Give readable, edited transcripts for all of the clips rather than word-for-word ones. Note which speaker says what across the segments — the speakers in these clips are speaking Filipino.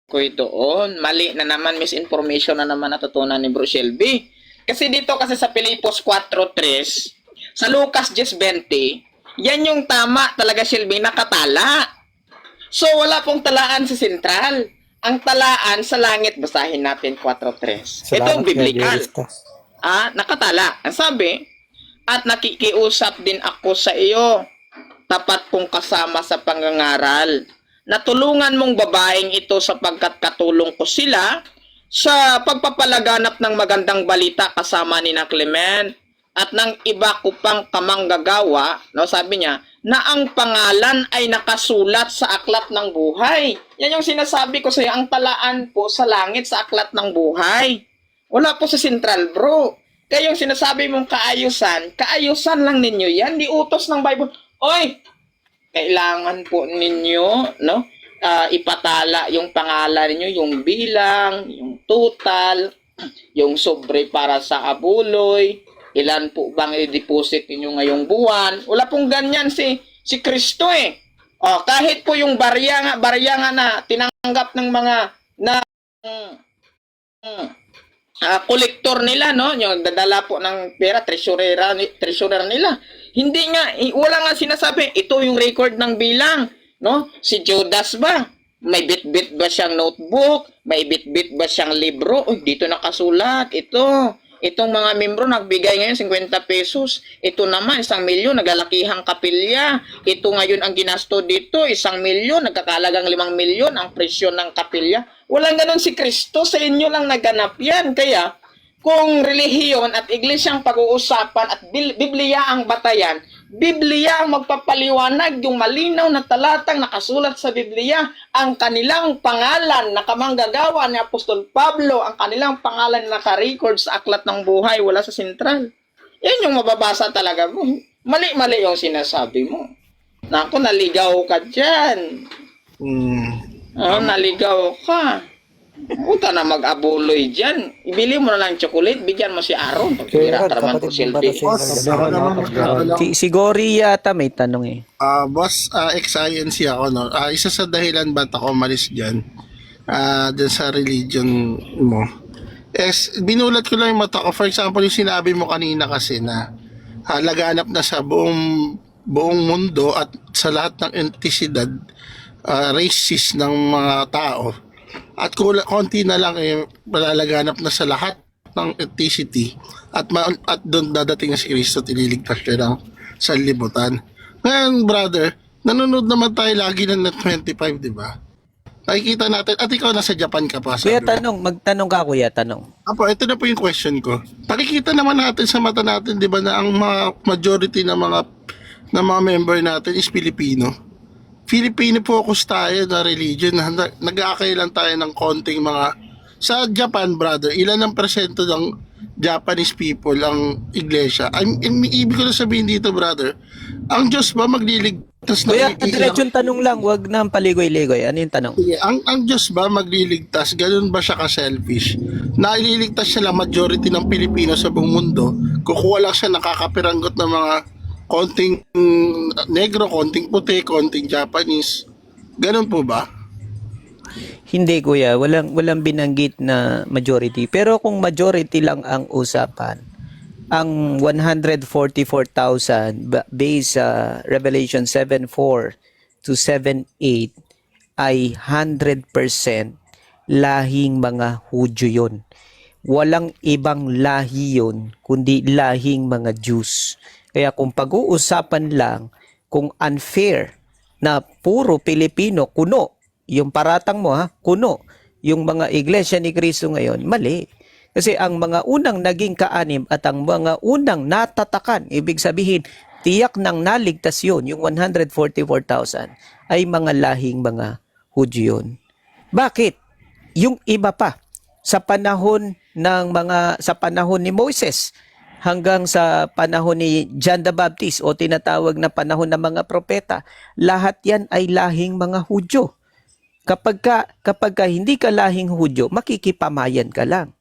Speaker 1: ko doon. Mali na naman, misinformation na naman natutunan ni Bro Shelby. Kasi dito kasi sa Filipos 4:3, sa Lucas 10:20, yan yung tama talaga, Shelby, nakatala. So wala pong talaan sa sentral. Ang talaan sa langit, basahin natin 4:3. Ito ang biblical. Nakatala. Ang sabi, at nakikiusap din ako sa iyo, tapat kong kasama sa pangangaral. Natulungan mong babaeng ito sapagkat katulong ko sila sa pagpapalaganap ng magandang balita kasama ni na Clement at ng iba ko pang kamanggagawa, no, sabi niya, na ang pangalan ay nakasulat sa aklat ng buhay. Yan yung sinasabi ko sa iyo, ang talaan po sa langit sa aklat ng buhay. Wala po sa sentral, bro. Kaya yung sinasabi mong kaayusan, kaayusan lang ninyo yan, di utos ng Bible. Oy, kailangan po ninyo, no, ipatala yung pangalan niyo, yung bilang, yung total, yung sobre para sa abuloy, ilan po bang i-deposit niyo ngayong buwan. Wala pong ganyan si Kristo eh. Kahit po yung barya nga na tinanggap ng mga kolektor nila, no, yung dadala po ng pera, treasurer nila. Hindi nga, wala nga sinasabi, ito yung record ng bilang, no? Si Judas ba? May bit-bit ba siyang notebook? May bit-bit ba siyang libro? Dito nakasulat, ito. Itong mga membro nagbigay ngayon 50 pesos. Ito naman, 1 milyon, nagalakihang kapilya. Ito ngayon ang ginasto dito, 1 milyon, nagkakalagang 5 milyon ang presyo ng kapilya. Walang ganun si Kristo, sa inyo lang naganap yan. Kaya, kung relihiyon at iglesyang pag-uusapan at Biblia ang batayan, Biblia ang magpapaliwanag, yung malinaw na talatang nakasulat sa Biblia, ang kanilang pangalan na kamanggagawa ni Apostol Pablo, ang kanilang pangalan na naka-record sa aklat ng buhay, wala sa sentral. Yan yung mababasa talaga mo. Mali-mali yung sinasabi mo. Naku, naligaw ka dyan. Naligaw ka. Uta na mag-abuloy dyan. Ibili mo na lang chocolate, bigyan mo si Aaron. Pagkira ka naman po sildi.
Speaker 2: Si Gory yata may tanong eh.
Speaker 3: Boss, ex-INC ako, no? Isa sa dahilan ba't ako malis dyan, dyan sa religion mo, binulat ko lang yung mata ko. For example, yung sinabi mo kanina kasi na laganap na sa buong mundo at sa lahat ng entisidad, races ng mga tao. At konti na lang malalaganap na sa lahat ng ethnicity at doon dadating na si Kristo at ililigtas siya ng sanlibutan. Ngayon, brother, nanonood naman tayo lagi ng Net 25, di ba? Nakikita natin, at ikaw nasa Japan ka pa.
Speaker 2: Kuya, magtanong ka, kuya, tanong.
Speaker 3: Ito na po yung question ko. Nakikita naman natin sa mata natin, di ba, na ang majority ng mga member natin is Pilipino. Filipino focus tayo na religion. Nag-aakay lang tayo ng konting mga... Sa Japan, brother, ilan ang persento ng Japanese people ang iglesia? Ibig ko na sabihin dito, brother, ang Diyos ba magliligtas?
Speaker 2: Kuya, diretsyon tanong lang, wag na paligoy-ligoy. Ano yung tanong?
Speaker 3: Ang Diyos ba magliligtas? Ganun ba siya ka-selfish? Na ililigtas siya lang majority ng Pilipino sa buong mundo, kukuha lang siya nakakapiranggot ng mga konting negro, konting puti, konting Japanese. Ganun po ba?
Speaker 2: Hindi, kuya, walang binanggit na majority. Pero kung majority lang ang usapan, ang 144,000 based sa Revelation 7:4 to 7:8 ay 100% lahing mga Hudyo yun. Walang ibang lahi yun, kundi lahing mga Jews. Kaya kung pag-uusapan lang, kung unfair na puro Pilipino, kuno, yung paratang mo kuno, yung mga iglesia ni Kristo ngayon, mali. Kasi ang mga unang naging kaanim at ang mga unang natatakan, ibig sabihin, tiyak nang naligtas yun, yung 144,000, ay mga lahing mga Hudyo yun. Bakit? Yung iba pa, sa panahon ni Moses, hanggang sa panahon ni John the Baptist o tinatawag na panahon ng mga propeta, lahat yan ay lahing mga Hudyo. Kapag hindi ka lahing Hudyo, makikipamayan ka lang.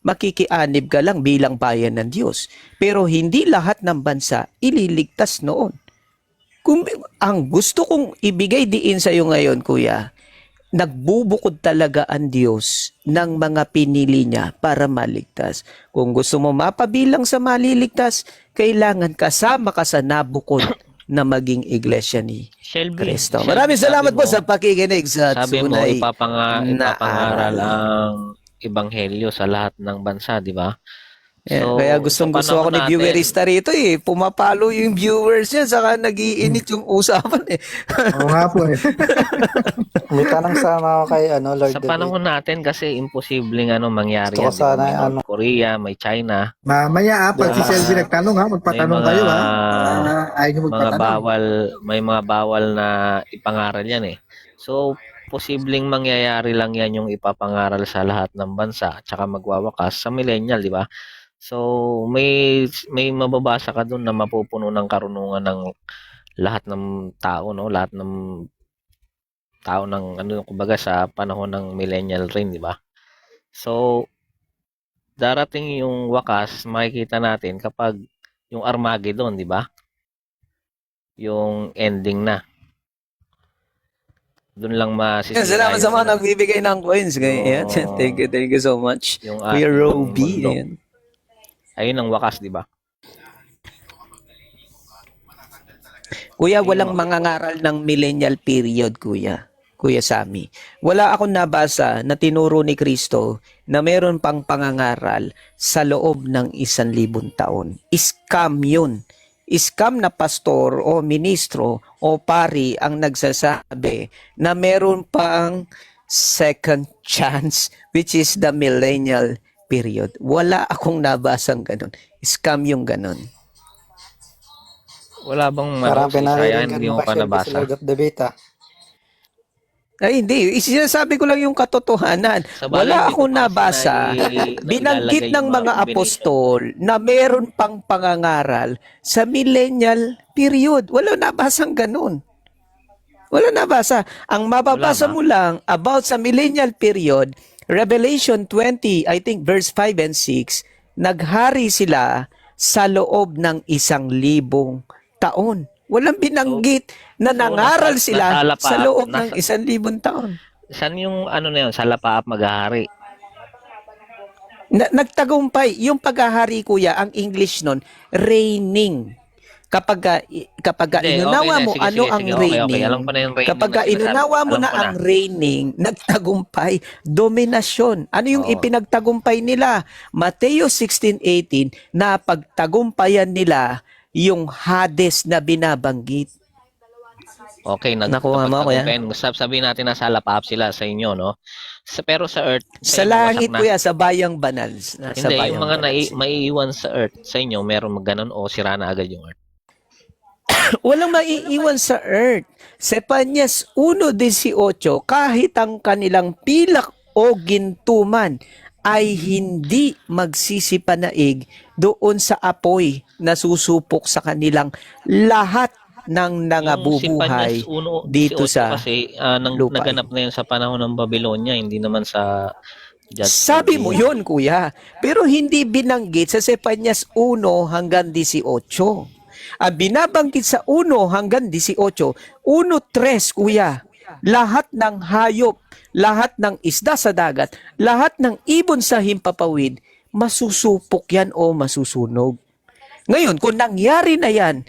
Speaker 2: Makikianib ka lang bilang bayan ng Diyos. Pero hindi lahat ng bansa ililigtas noon. Kung ang gusto kong ibigay diin sa iyo ngayon, kuya, nagbubukod talaga ang Diyos ng mga pinili niya para maligtas. Kung gusto mo mapabilang sa maliligtas, kailangan kasama ka sa nabukod na maging iglesia ni
Speaker 4: Shelby,
Speaker 2: Kristo.
Speaker 4: Shelby,
Speaker 2: Maraming salamat po
Speaker 4: sabi mo-
Speaker 2: sa pakikinig sa
Speaker 4: Sabi mo,
Speaker 2: tunay
Speaker 4: ipapangaral
Speaker 2: na
Speaker 4: ang ebanghelyo sa lahat ng bansa, di ba?
Speaker 2: Kaya gustong gusto ako ni viewerista rito eh. Pumapalo yung viewers niya, saka nagiinit yung usapan eh.
Speaker 5: Oo nga po eh. May tanong sana ako kay Lord
Speaker 4: Sa
Speaker 5: David.
Speaker 4: panahon natin kasi imposibleng mangyari
Speaker 5: Gusto ko
Speaker 4: yan. Di ba?
Speaker 5: sana,
Speaker 4: May North Korea, may China,
Speaker 5: Mamaya pag si
Speaker 4: Ah,
Speaker 5: Shelby nagtanong magpatanong
Speaker 4: may mga-
Speaker 5: kayo ayaw nyo
Speaker 4: mga
Speaker 5: magpatanong.
Speaker 4: may mga bawal na ipangaral yan eh. So, posibleng mangyayari lang yan yung ipapangaral sa lahat ng bansa at saka magwawakas sa millennial, di ba? So, may mababasa ka doon na mapupuno ng karunungan ng lahat ng tao, no? Lahat ng tao ng kumbaga sa panahon ng millennial rin, di ba? So, darating yung wakas, makikita natin kapag yung Armageddon, di ba? Yung ending na. Doon lang masisira.
Speaker 2: Salamat sa
Speaker 4: yung-
Speaker 2: mga nagbibigay ng coins. Ganyan.
Speaker 4: Oo.
Speaker 2: Thank you so much.
Speaker 4: yung
Speaker 2: Kuya
Speaker 4: ating
Speaker 2: Roby.
Speaker 4: mundo.
Speaker 2: Ayan.
Speaker 4: Ayun ang wakas, di ba?
Speaker 2: Kuya, walang mangangaral ng millennial period, kuya. Kuya Sammy. Wala akong nabasa na tinuro ni Kristo na meron pang pangangaral sa loob ng 1,000 taon. Scam yun. Scam na pastor o ministro o pari ang nagsasabi na meron pang second chance, which is the millennial period. Wala akong nabasang ganun. Scam yung ganun.
Speaker 4: Wala bang
Speaker 5: Parang
Speaker 4: si Isaiah,
Speaker 5: pinariringan
Speaker 4: hindi
Speaker 5: mo
Speaker 4: mo
Speaker 5: kay
Speaker 4: pa
Speaker 5: Shelby sa
Speaker 4: nabasa?
Speaker 5: Lord of Debate
Speaker 2: Ay, hindi. Sinasabi ko lang yung katotohanan.
Speaker 4: Sa bagay,
Speaker 2: Wala
Speaker 4: hindi ko
Speaker 2: akong
Speaker 4: pa
Speaker 2: nabasa. Binanggit
Speaker 4: ilalagay
Speaker 2: ng
Speaker 4: yung
Speaker 2: mga
Speaker 4: combination.
Speaker 2: apostol na meron pang pangangaral sa millennial period. Wala nabasang ganun. Wala nabasa. Ang mababasa
Speaker 4: Wala,
Speaker 2: mo lang about sa millennial period, Revelation 20, I think verse 5 and 6, naghari sila sa loob ng 1,000 taon. Walang binanggit na nangaral sila
Speaker 4: nasa
Speaker 2: sa
Speaker 4: lapaap,
Speaker 2: loob ng
Speaker 4: nasa-
Speaker 2: 1,000 taon.
Speaker 4: Saan yung na yun? Sa Lapaap maghahari.
Speaker 2: Nagtagumpay. Yung paghahari, kuya, ang English nun, reigning. Kapag
Speaker 4: Hindi,
Speaker 2: inunawa
Speaker 4: okay na.
Speaker 2: mo
Speaker 4: Sige,
Speaker 2: ano
Speaker 4: sige,
Speaker 2: ang
Speaker 4: sige. Okay,
Speaker 2: reigning,
Speaker 4: okay. Alam ko na yung reigning
Speaker 2: kapag
Speaker 4: na sinasabi.
Speaker 2: inunawa mo
Speaker 4: Alam
Speaker 2: na
Speaker 4: ko na.
Speaker 2: ang reigning, nagtagumpay, dominasyon. Ano yung
Speaker 4: Oo.
Speaker 2: ipinagtagumpay nila? Mateo 16:18, na pagtagumpayan nila yung Hades na binabanggit.
Speaker 4: Okay,
Speaker 2: Nakuha mo, kuya?
Speaker 4: Sabihin natin na sa Lapaap sila sa inyo, no? Pero sa Earth,
Speaker 2: Sa
Speaker 4: inyo,
Speaker 2: langit,
Speaker 4: wasak na.
Speaker 2: kuya, sa bayang banal. Sa
Speaker 4: Hindi,
Speaker 2: bayang
Speaker 4: yung mga
Speaker 2: banal.
Speaker 4: maiiwan sa Earth, sa inyo, meron maganon o sira na agad yung Earth?
Speaker 2: Walang maiiwan sa earth. Sepanyas 1:18, kahit ang kanilang pilak o gintuman ay hindi magsisipanaig doon sa apoy na susupok sa kanilang lahat ng nangabubuhay
Speaker 4: Yung si
Speaker 2: dito
Speaker 4: 18
Speaker 2: sa
Speaker 4: kasi
Speaker 2: lupa.
Speaker 4: naganap na yun sa panahon ng Babylonia, hindi naman sa Judge
Speaker 2: Sabi mo
Speaker 4: 38.
Speaker 2: yon, kuya. Pero hindi binanggit sa Sepanyas 1 hanggang 18. Ang binabanggit sa 1 hanggang 18, 1:3, kuya. Lahat ng hayop, lahat ng isda sa dagat, lahat ng ibon sa himpapawid, masusupok yan o masusunog. Ngayon, kung nangyari na yan,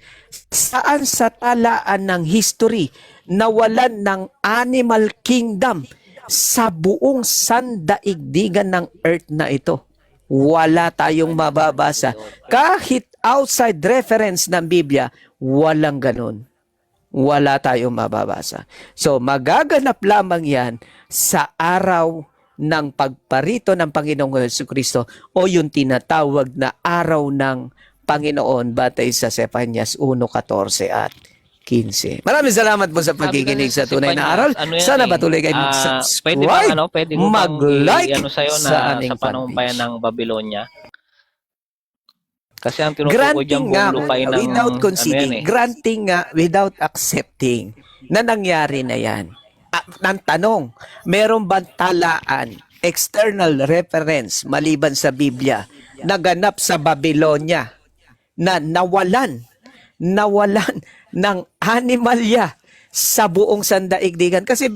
Speaker 2: saan sa talaan ng history nawalan ng animal kingdom sa buong sandaigdigan ng earth na ito? Wala tayong mababasa. Kahit outside reference ng Biblia, walang ganun. Wala tayong mababasa. So, magaganap lamang yan sa araw ng pagparito ng Panginoong Jesucristo o yung tinatawag na araw ng Panginoon batay sa Sepanyas 1:14 at 15. Maraming salamat po sa pagkikinig sa tunay na aral. Sana patuloy kayo
Speaker 4: Pwede ba,
Speaker 2: mag-subscribe,
Speaker 4: pwede mo bang
Speaker 2: mag-like
Speaker 4: sa'yo na
Speaker 2: sa aming
Speaker 4: sa panahon pa yan
Speaker 2: fanpage.
Speaker 4: ng Babylonia? Kasi ang tinutukoy
Speaker 2: Granting
Speaker 4: dyan
Speaker 2: nga
Speaker 4: buong lupain ng
Speaker 2: without conceding,
Speaker 4: yan eh.
Speaker 2: granting nga without accepting na nangyari na yan. Ang tanong, meron bang talaan, external reference maliban sa Biblia, naganap sa Babylonia na nawalan ng animalya sa buong sandaigdigan. Kasi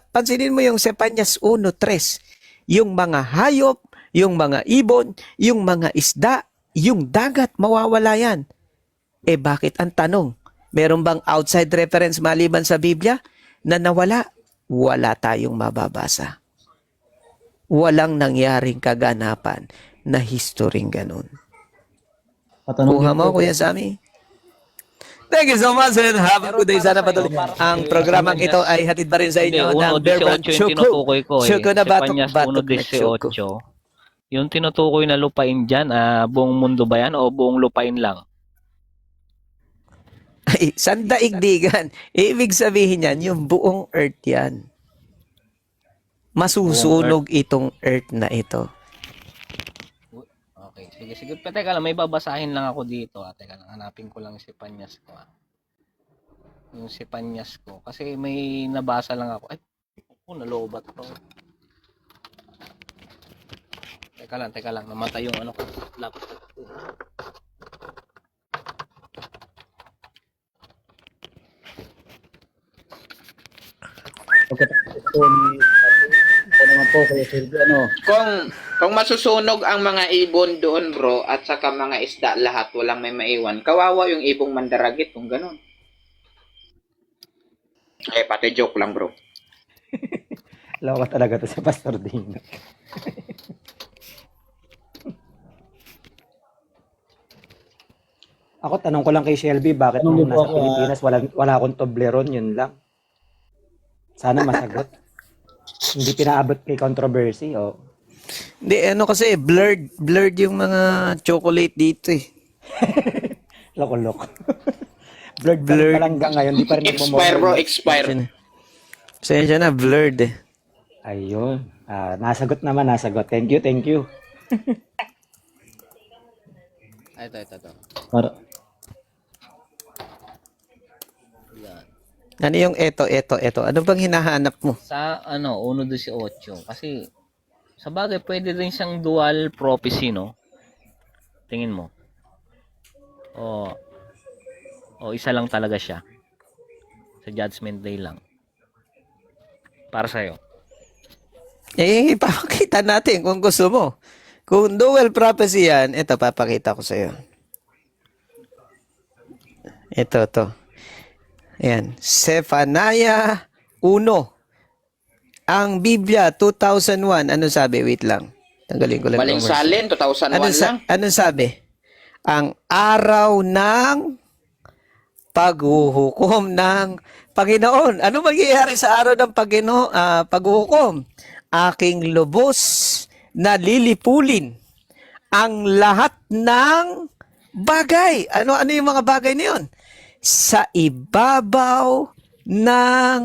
Speaker 2: pansinin mo yung Sepanyas 1:3, yung mga hayop, yung mga ibon, yung mga isda, yung dagat, mawawala yan. Bakit? Ang tanong, meron bang outside reference maliban sa Biblia na nawala? Wala tayong mababasa. Walang nangyaring kaganapan na historyng ganun. Kuha mo, Kuya Sammy. Thank you so much and have a good day. Sana patuloy. Ang programang ito ay hatid pa rin sa inyo ng Bear Brand
Speaker 4: 1.18 yung
Speaker 2: Choco.
Speaker 4: tinutukoy ko eh.
Speaker 2: Choco na
Speaker 4: Sepanyas
Speaker 2: batok-batok na
Speaker 4: 1.18.
Speaker 2: Choco.
Speaker 4: Yung tinutukoy na lupain dyan, buong mundo ba yan o buong lupain lang?
Speaker 2: Ay, sandaigdigan. Ibig sabihin yan, yung buong earth yan. Masusunog itong earth na ito.
Speaker 4: Okay, sige. Teka lang, may babasahin lang ako dito. Teka lang, hanapin ko lang si Panyas ko. Yung si Panyas ko. Kasi may nabasa lang ako. Ay, nalobat to. Teka lang. Namatay yung ano ko. Laptop ko.
Speaker 1: Kung masusunog ang mga ibon doon, bro, at saka mga isda lahat, walang may maiwan, kawawa yung ibong mandaragit kung ganun. Pati joke lang, bro.
Speaker 6: Loko talaga to si Pastor Dino. Ako, tanong ko lang kay Shelby, bakit nung nasa Pilipinas, wala akong Toblerone, yun lang. Sana masagot. Hindi pinaabot kay controversy, o.
Speaker 2: Hindi, kasi, blurred yung mga chocolate dito eh.
Speaker 6: Loko-loko. Blurred pa lang hanggang ngayon, di pa rin
Speaker 1: Expire, bro, expire.
Speaker 2: Pasensya na, blurred eh.
Speaker 6: Ayun. Nasagot. Thank you.
Speaker 4: Ito.
Speaker 2: Ano yung eto? Ano bang hinahanap mo?
Speaker 4: Sa 1.18 kasi sa bagay pwede rin siyang dual prophecy, no? Tingin mo. O isa lang talaga siya. Sa judgment day lang. Para sa'yo.
Speaker 2: Ipapakita natin kung gusto mo. Kung dual prophecy yan, ito papakita ko sa'yo. Ito. Ayan. Zephaniah 1. Ang Biblia, 2001. Ano sabi? Wait lang. Tanggalin ko lang.
Speaker 1: Maling salin, 2001 lang.
Speaker 2: Anong sabi? Ang araw ng paghuhukom ng Panginoon. Ano mangyayari sa araw ng paghuhukom? Aking lubos na lilipulin ang lahat ng bagay. Ano yung mga bagay na yun? Sa ibabaw ng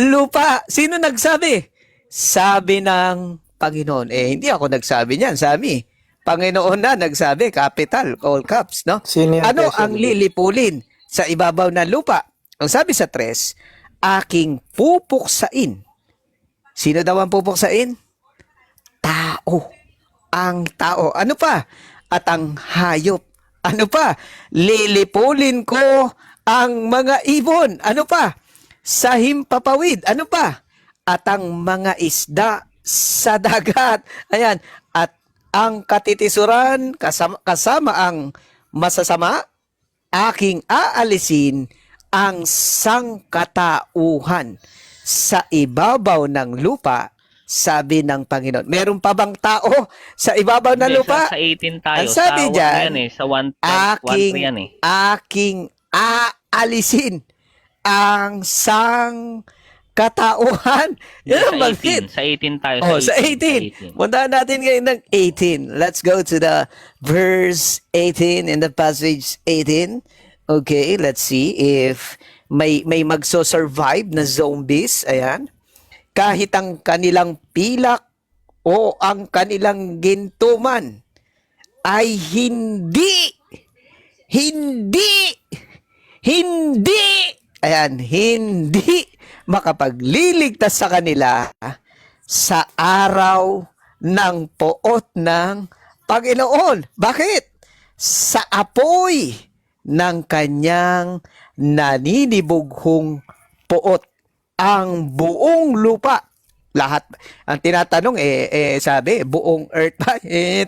Speaker 2: lupa. Sino nagsabi? Sabi ng Panginoon. Hindi ako nagsabi niyan, Sammy. Panginoon na nagsabi, capital, all caps, no? Ano ang lilipulin sa ibabaw ng lupa? Ang sabi sa 3, aking pupuksain. Sino daw ang pupuksain? Tao. Ang tao. Ano pa? At ang hayop. Ano pa? Lilipulin ko ang mga ibon. Ano pa? Sa himpapawid. Ano pa? At ang mga isda sa dagat. Ayan. At ang katitisuran kasama ang masasama, aking aalisin ang sangkatauhan sa ibabaw ng lupa, sabi ng Panginoon. Meron pa bang tao sa ibabaw ng lupa?
Speaker 4: Sa 18 tayo.
Speaker 2: Ang sabi
Speaker 4: sa
Speaker 2: dyan,
Speaker 4: yan, sa 1 yan eh.
Speaker 2: aking aalisin ang sangkatauhan. Yan ang bakit.
Speaker 4: Sa 18 tayo.
Speaker 2: Sa 18. Puntahan natin ngayon ng 18. Let's go to the verse 18 in the passage 18. Okay, let's see if may magso-survive na zombies. Ayan. Kahit ang kanilang pilak o ang kanilang gintuman ay hindi makapagliligtas sa kanila sa araw ng poot ng Panginoon. Bakit? Sa apoy ng kanyang naninibughong puot ang buong lupa. Lahat. Ang tinatanong sabi, buong earth ba?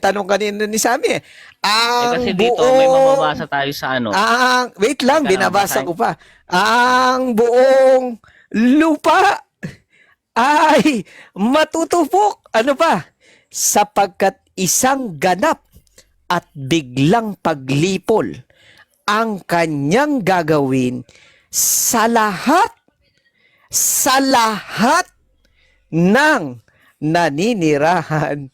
Speaker 2: Tanong kanina ni Sammy. Ang
Speaker 4: kasi dito may mababasa tayo sa ano.
Speaker 2: Wait lang,
Speaker 4: Teka lang,
Speaker 2: binabasa
Speaker 4: basahin.
Speaker 2: ko pa. Ang buong lupa ay matutupok. Ano pa? Sapagkat isang ganap at biglang paglipol ang kanyang gagawin sa lahat ng naninirahan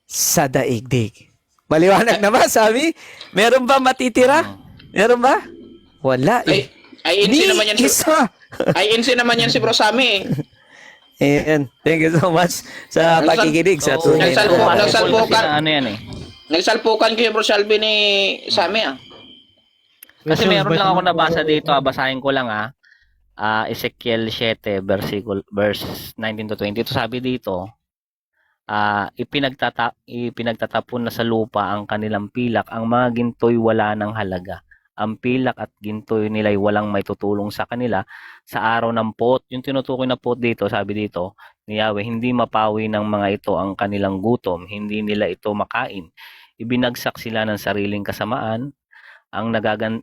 Speaker 2: sa daigdig. Maliwanag na ba, sabi? Meron ba matitira? Meron ba? Wala eh.
Speaker 1: Ay, INC naman yan si
Speaker 2: isa.
Speaker 1: INC naman yan si Bro Sammy.
Speaker 2: Ayan. Thank you so much sa pakikinig sa
Speaker 4: So,
Speaker 2: tunay
Speaker 1: nagsalpo-
Speaker 2: na
Speaker 1: nagsalpo-
Speaker 4: kasi na ano yan eh.
Speaker 1: Nagsalpukan kayo Bro Shelby ni Sammy
Speaker 4: Kasi meron lang ako nabasa dito, basahin ko lang Ezekiel 7 verse 19 to 20. Ito sabi dito, ipinagtatapon na sa lupa ang kanilang pilak, ang mga ginto'y wala ng halaga. Ang pilak at ginto'y nila'y walang may tutulong sa kanila sa araw ng pot. Yung tinutukoy na pot dito, sabi dito ni Yahweh, hindi mapawi ng mga ito ang kanilang gutom, hindi nila ito makain. Ibinagsak sila ng sariling kasamaan, ang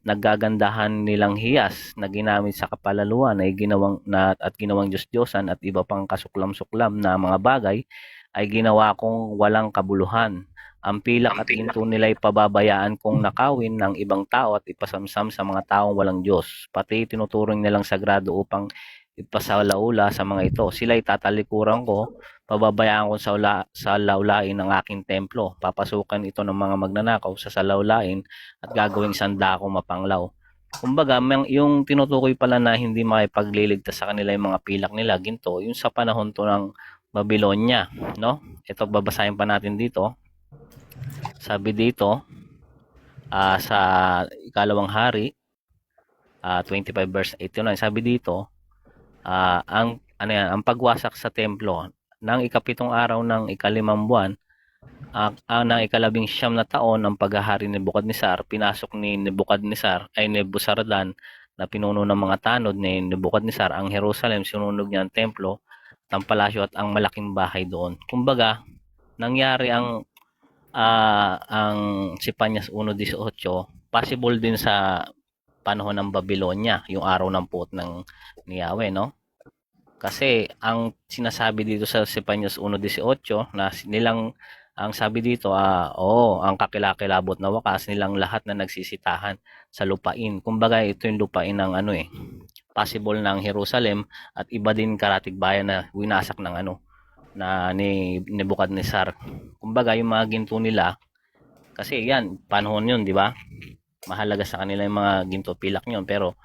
Speaker 4: nagagandahan nilang hiyas na ginamit sa kapalaluan ay ginawang Diyos-Diyosan at iba pang kasuklam-suklam na mga bagay ay ginawa kong walang kabuluhan. Ang pilak at ginto nila'y pababayaan kong nakawin ng ibang tao at ipasamsam sa mga taong walang Diyos. Pati tinuturing nilang sagrado upang ipasalaula sa mga ito. Sila'y tatalikuran ko, pababayaan ko sa laulain ng aking templo. Papasukan ito ng mga magnanakaw sa salaulain at gagawing sandako mapanglaw. Kumbaga, yung tinutukoy pala na hindi makipagliligtas sa kanila yung mga pilak nila, ginto, yung sa panahon to ng Babylonia, no? Ito babasahin pa natin dito. Sabi dito, sa ikalawang hari, 25 verse 89, sabi dito, ang pagwasak sa templo ng ikapitong araw ng ikalimang buwan, ng ikalabing siyam na taon ng paghahari ni Nebukadnesar, pinasok ni Nebuzaradan na pinuno ng mga tanod ni Nebukadnesar ang Jerusalem, sinunog niya ang templo, ang palasyo at ang malaking bahay doon. Kumbaga, nangyari ang Sipanyas 1:18, possible din sa panahon ng Babylonia, yung araw ng puot ni Yahweh, no? Kasi ang sinasabi dito sa Sipanyas 1:18 na ang sabi dito, ang kakilakilabot na wakas nilang lahat na nagsisitahan sa lupain. Kumbaga, ito yung lupain ng possible ng Jerusalem at iba din karatig bayan na winasak ng na ni Nebukadnesar. Kumbaga, yung mga ginto nila, kasi yan, panahon yun, di ba? Mahalaga sa kanila yung mga ginto, pilak yun. Pero,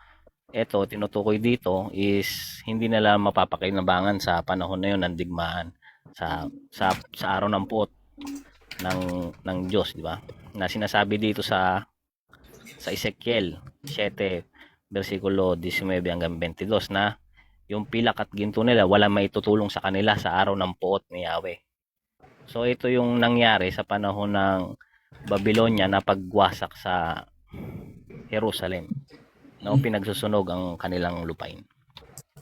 Speaker 4: eto, tinutukoy dito is hindi nila mapapakinabangan sa panahon na yun ng digmaan sa araw ng puot ng Diyos, di ba? Na sinasabi dito sa Ezekiel 7 versikulo 19 hanggang 22 na yung pilak at ginto nila wala maitutulong sa kanila sa araw ng puot ni Yahweh. So ito yung nangyari sa panahon ng Babylonia na pagwasak sa Jerusalem. No, pinagsusunog ang kanilang lupain.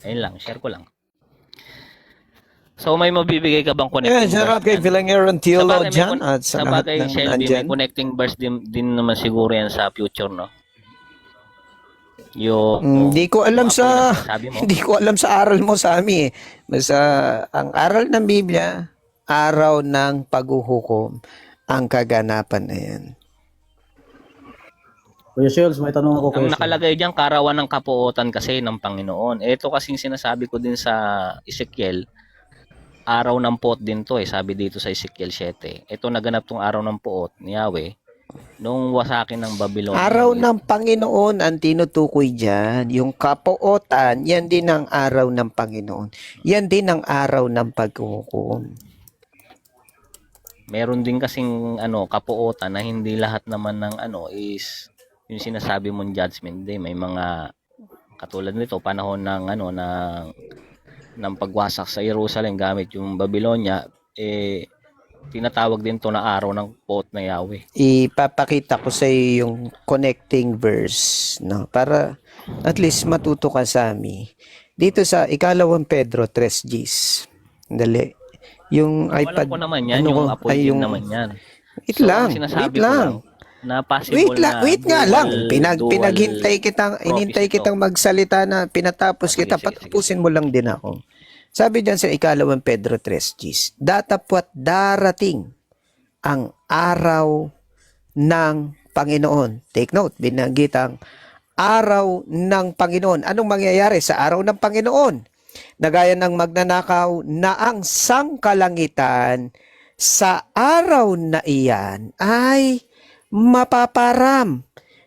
Speaker 4: Ayun lang, share ko lang. So may mabibigay ka bang connecting
Speaker 2: Shout out kay Philangeron Theologian at sa lahat
Speaker 4: sabagay,
Speaker 2: ng
Speaker 4: Shelby, may
Speaker 2: nandyan.
Speaker 4: connecting verse din naman siguro yan sa future, no? Yung
Speaker 2: Hindi ko alam sa
Speaker 4: sabi mo.
Speaker 2: hindi ko alam sa aral mo, Sammy. Basta ang aral ng Biblia, araw ng paghuhukom, ang kaganapan na yan.
Speaker 5: Kuya Shields, may tanong ako.
Speaker 4: Ang nakalagay diyan, karawan ng kapuotan kasi ng Panginoon. Ito kasing sinasabi ko din sa Ezekiel, araw ng puot din to sabi dito sa Ezekiel 7. Ito naganap tong araw ng puot ni Yahweh nung wasakin ng Babylonia.
Speaker 2: Araw ng Panginoon ang tinutukoy dyan. Yung kapuotan, yan din ang araw ng Panginoon. Yan din ang araw ng paghuhukom.
Speaker 4: Meron din kasing kapuotan na hindi lahat naman ng is yung sinasabi mong judgment day. May mga katulad nito panahon ng ng pagwasak sa Jerusalem gamit yung Babylonia, tinatawag din to na araw ng puot na Yahweh.
Speaker 2: Ipapakita ko sa iyo yung connecting verse, no? Para at least matuto ka, Sammy. Dito sa ikalawang Pedro 3 Gs. Dali. Yung
Speaker 4: Alam
Speaker 2: iPad.
Speaker 4: ko naman yan,
Speaker 2: ano
Speaker 4: yung
Speaker 2: ko,
Speaker 4: appointed
Speaker 2: ay yung,
Speaker 4: naman yan.
Speaker 2: Wait
Speaker 4: So,
Speaker 2: lang.
Speaker 4: ang sinasabi
Speaker 2: Wait
Speaker 4: ko
Speaker 2: lang.
Speaker 4: na possible
Speaker 2: Wait nga
Speaker 4: na
Speaker 2: lang.
Speaker 4: dual
Speaker 2: Pinaghintay kitang, inintay
Speaker 4: prophecy to.
Speaker 2: kitang magsalita na pinatapos
Speaker 4: Sige,
Speaker 2: kita.
Speaker 4: sige,
Speaker 2: Patapusin mo lang din ako. Sabi diyan sa ikalawang Pedro 3 Gs. Datapwat darating ang araw ng Panginoon. Take note, binanggit ang araw ng Panginoon. Anong mangyayari sa araw ng Panginoon? Nagaya ng magnanakaw na ang sangkalangitan sa araw na iyan ay mapaparam,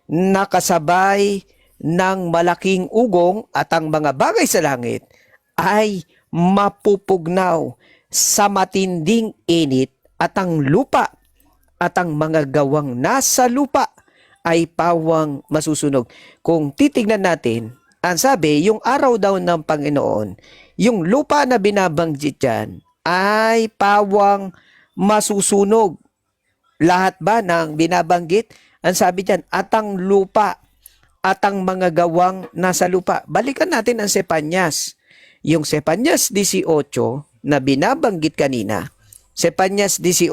Speaker 2: nakasabay ng malaking ugong at ang mga bagay sa langit ay mapupugnaw sa matinding init at ang lupa at ang mga gawang nasa lupa ay pawang masusunog. Kung titignan natin, ang sabi, yung araw daw ng Panginoon, yung lupa na binabanggit dyan ay pawang masusunog. Lahat ba ng binabanggit? Ang sabi dyan, at ang lupa at ang mga gawang nasa lupa. Balikan natin ang Sepanyas. Yung Sepanyas 18 na binabanggit kanina, Sepanyas 18,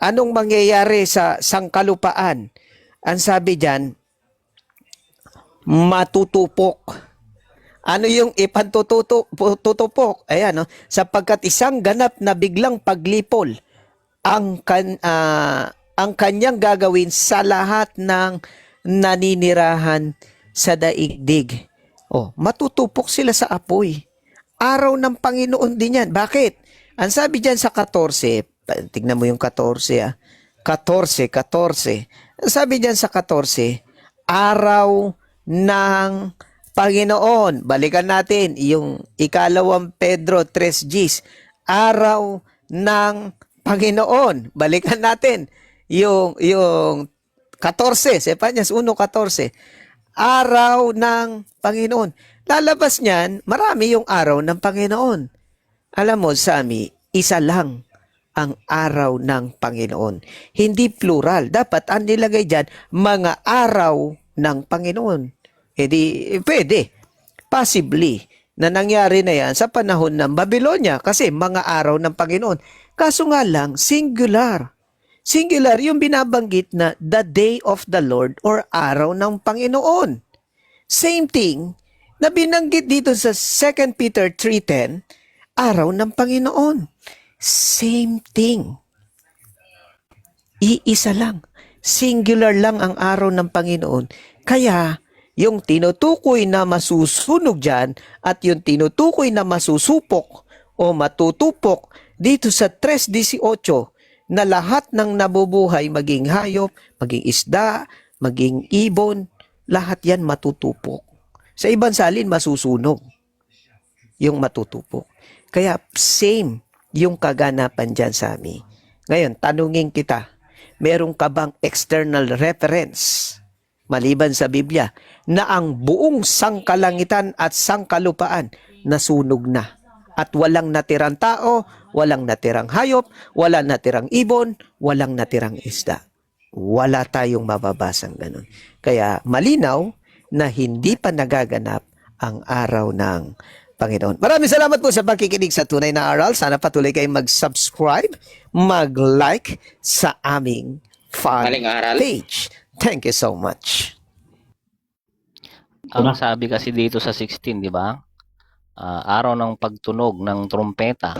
Speaker 2: anong mangyayari sa sangkalupaan? Ang sabi dyan, matutupok. Ano yung ipantutupok? Ayan, no? Sapagkat isang ganap na biglang paglipol ang kanyang gagawin sa lahat ng naninirahan sa daigdig. Oh, matutupok sila sa apoy. Araw ng Panginoon din yan. Bakit? Ang sabi dyan sa 14, tignan mo yung 14 14. Ang sabi dyan sa 14, araw ng Panginoon. Balikan natin yung ikalawang Pedro 3 Gs. Araw ng Panginoon. Balikan natin yung 14, Sepanyas 1:14. Araw ng Panginoon. Lalabas niyan, marami yung araw ng Panginoon. Alam mo, Sami, isa lang ang araw ng Panginoon. Hindi plural. Dapat ang nilagay dyan, mga araw ng Panginoon. E di, pwede. Possibly, na nangyari na yan sa panahon ng Babylonia kasi mga araw ng Panginoon. Kaso nga lang, singular. Singular yung binabanggit na the day of the Lord or araw ng Panginoon. Same thing na binanggit dito sa 2 Peter 3:10, araw ng Panginoon. Same thing. Iisa lang. Singular lang ang araw ng Panginoon. Kaya, yung tinutukoy na masusunog dyan at yung tinutukoy na masusupok o matutupok dito sa 3:18 na lahat ng nabubuhay, maging hayop, maging isda, maging ibon, lahat yan matutupok. Sa ibang salin, masusunog yung matutupok. Kaya same yung kaganapan dyan sa amin. Ngayon, tanungin kita, meron ka bang external reference maliban sa Biblia na ang buong sangkalangitan at sangkalupaan nasunog na at walang natirang tao, walang natirang hayop, walang natirang ibon, walang natirang isda? Wala tayong mababasang ganun. Kaya malinaw na hindi pa nagaganap ang araw ng Panginoon. Maraming salamat po sa pakikinig sa Tunay na Aral. Sana patuloy kayong mag-subscribe, mag-like sa aming fan
Speaker 1: Maling aral.
Speaker 2: page. Thank you so much.
Speaker 4: Ang sabi kasi dito sa 16, di ba? Araw ng pagtunog ng trumpeta.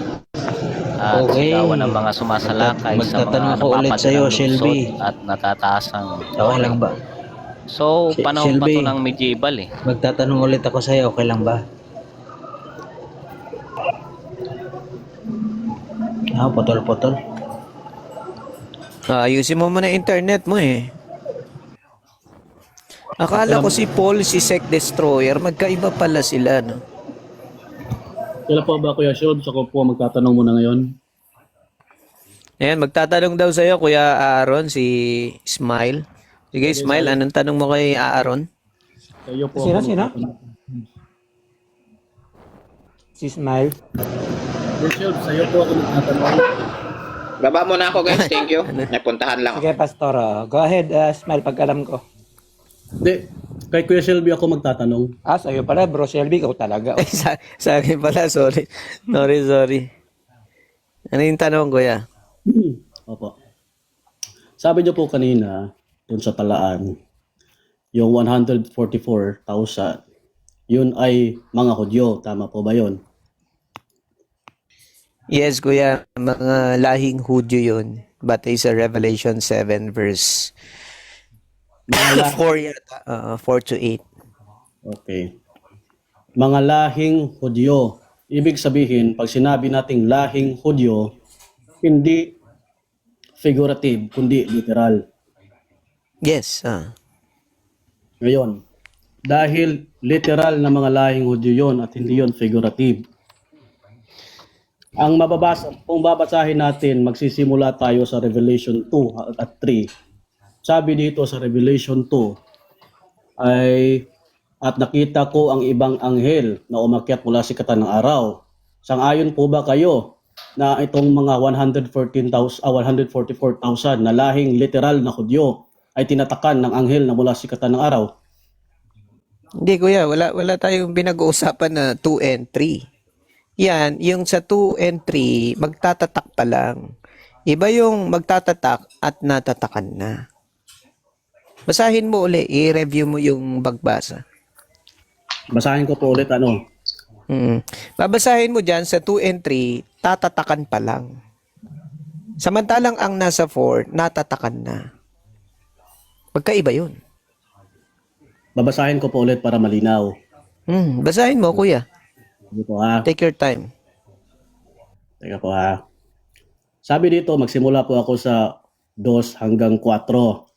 Speaker 4: At
Speaker 7: Okay.
Speaker 4: sigawan ng mga sumasalakay sa
Speaker 7: Magtatanong
Speaker 4: mga
Speaker 7: ako ulit sa'yo, Shelby.
Speaker 4: at natataas ang
Speaker 7: Okay lang ba?
Speaker 4: So, panahon pa
Speaker 7: Shelby.
Speaker 4: to ng medieval eh.
Speaker 7: Magtatanong ulit ako sa'yo, okay lang ba? Potol-potol.
Speaker 2: Ayusin mo muna internet mo eh. Akala ko si Paul, si Sec Destroyer, magkaiba pala sila, no?
Speaker 8: Kailan po ba Kuya Shod? Ako po magtatanong muna ngayon.
Speaker 2: Ayan, magtatanong daw sa'yo, Kuya Aaron, si Smile. Sige, Smile, anong tanong mo kay Aaron?
Speaker 8: Sa iyo po
Speaker 6: Sino?
Speaker 8: ako magtatanong.
Speaker 6: Si Smile.
Speaker 8: Kuya Shod, sa iyo po ako magtatanong.
Speaker 1: Baba muna ako guys, thank you. Napuntahan lang ako.
Speaker 6: Sige, Pastor. Go ahead, Smile, pag alam ko.
Speaker 8: Hindi. Kay Kuya Shelby ako magtatanong.
Speaker 6: Sa'yo pala, Bro Shelby, ikaw talaga.
Speaker 2: Ay, sa akin pala, sorry. Sorry. Ano yung tanong, kuya?
Speaker 8: Opo. Sabi niyo po kanina, dun sa talaan, yung 144,000, yun ay mga Hudyo. Tama po ba yun?
Speaker 2: Yes, kuya. Mga lahing Hudyo yun. Batay sa Revelation 7 verse 4 yata. 4 to 8.
Speaker 8: Okay. Mga lahing Hudyo. Ibig sabihin, pag sinabi nating lahing Hudyo, hindi figurative, kundi literal.
Speaker 2: Yes.
Speaker 8: Ngayon, dahil literal na mga lahing Hudyo yon at hindi yon figurative, ang kung babasahin natin, magsisimula tayo sa Revelation 2 at 3. Sabi dito sa Revelation 2 ay, at nakita ko ang ibang anghel na umakyat mula sa sikatan ng araw. Sang-ayon po ba kayo na itong mga 144,000 na lahing literal na Hudyo ay tinatakan ng anghel na mula sa sikatan ng araw?
Speaker 2: Hindi, kuya. Wala tayong pinag-uusapan na 2 and 3. Yan, yung sa 2 and 3, magtatatak pa lang. Iba yung magtatatak at natatakan na. Basahin mo uli, i-review mo yung bagbasa.
Speaker 8: Basahin ko po ulit ano.
Speaker 2: Babasahin mo dyan sa 2 and 3, tatatakan pa lang. Samantalang ang nasa 4, natatakan na. Magkaiba yun.
Speaker 8: Babasahin ko po ulit para malinaw.
Speaker 2: Basahin mo, kuya.
Speaker 8: Sige po ha.
Speaker 2: Take your time.
Speaker 8: Teka po ha. Sabi dito, magsimula po ako sa 2 hanggang 4.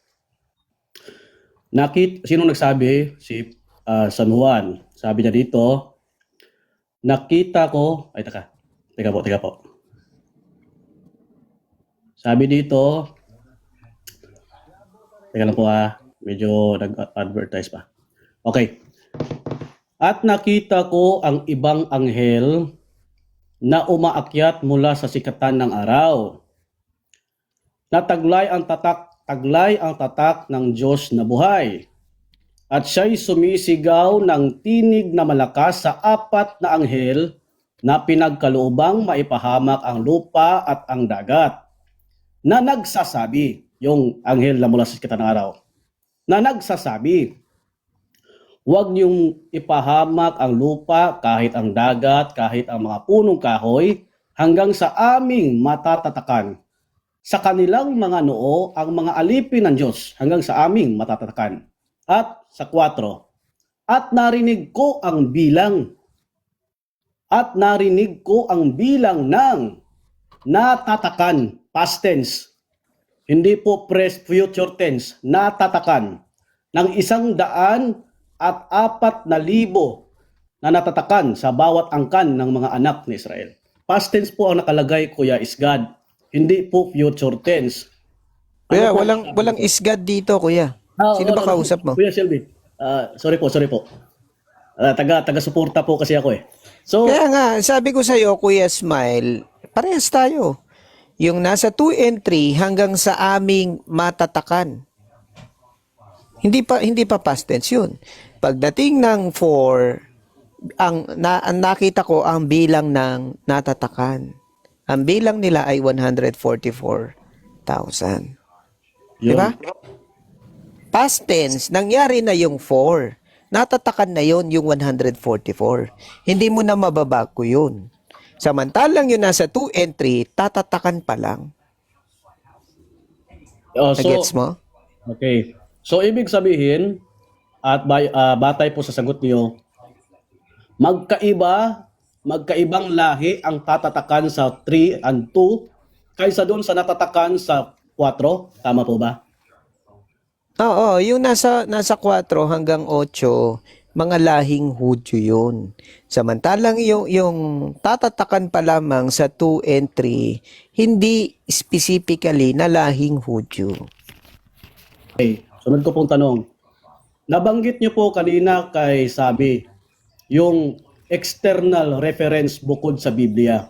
Speaker 8: Sino nagsabi? Si San Juan. Sabi niya dito, nakita ko, teka po. Sabi dito, teka lang po ha, medyo nag-advertise pa. Okay. At nakita ko ang ibang anghel na umaakyat mula sa sikatan ng araw. Nataglay ang tatak ng Diyos na buhay. At siya'y sumisigaw ng tinig na malakas sa 4 na anghel na pinagkaloobang maipahamak ang lupa at ang dagat. Na nagsasabi, yung anghel na mula sa sikatan ng araw, na nagsasabi, huwag niyong ipahamak ang lupa, kahit ang dagat, kahit ang mga punong kahoy, hanggang sa aming matatatakan. Sa kanilang mga noo, ang mga alipin ng Diyos, hanggang sa aming matatatakan. At sa 4, at narinig ko ang bilang ng natatakan, past tense. Hindi po future tense, natatakan, ng 104,000 na natatakan sa bawat angkan ng mga anak ni Israel. Past tense po ang nakalagay, kuya, is God. Hindi po future tense.
Speaker 2: Kuya, walang isgad dito, kuya. Sino ba kausap mo?
Speaker 8: Kuya Shelby, sorry po. Taga-suporta po kasi ako eh. So,
Speaker 2: Kaya nga, sabi ko sa'yo, Kuya Smile, parehas tayo. Yung nasa 2 and 3 hanggang sa aming matatakan. Hindi pa past tense yun. Pagdating ng 4, ang nakita ko ang bilang ng natatakan. Ang bilang nila ay 144,000. Di ba? Past tense, nangyari na yung 4. Natatakan na yon yung 144. Hindi mo na mababago yun. Samantalang yun nasa 2 and 3, tatatakan pa lang. Nagets mo?
Speaker 8: Okay. So, ibig sabihin, at batay po sa sagot niyo, magkaibang lahi ang tatatakan sa 3 and 2 kaysa doon sa natatakan sa 4. Tama po ba?
Speaker 2: Oo, yung nasa 4 hanggang 8, mga lahing Hudyo yun. Samantalang yung tatatakan pa lamang sa 2 and 3, hindi specifically na lahing Hudyo.
Speaker 8: Okay. Sunod ko pong tanong. Nabanggit niyo po kanina kay Sabi, yung external reference bukod sa Biblia.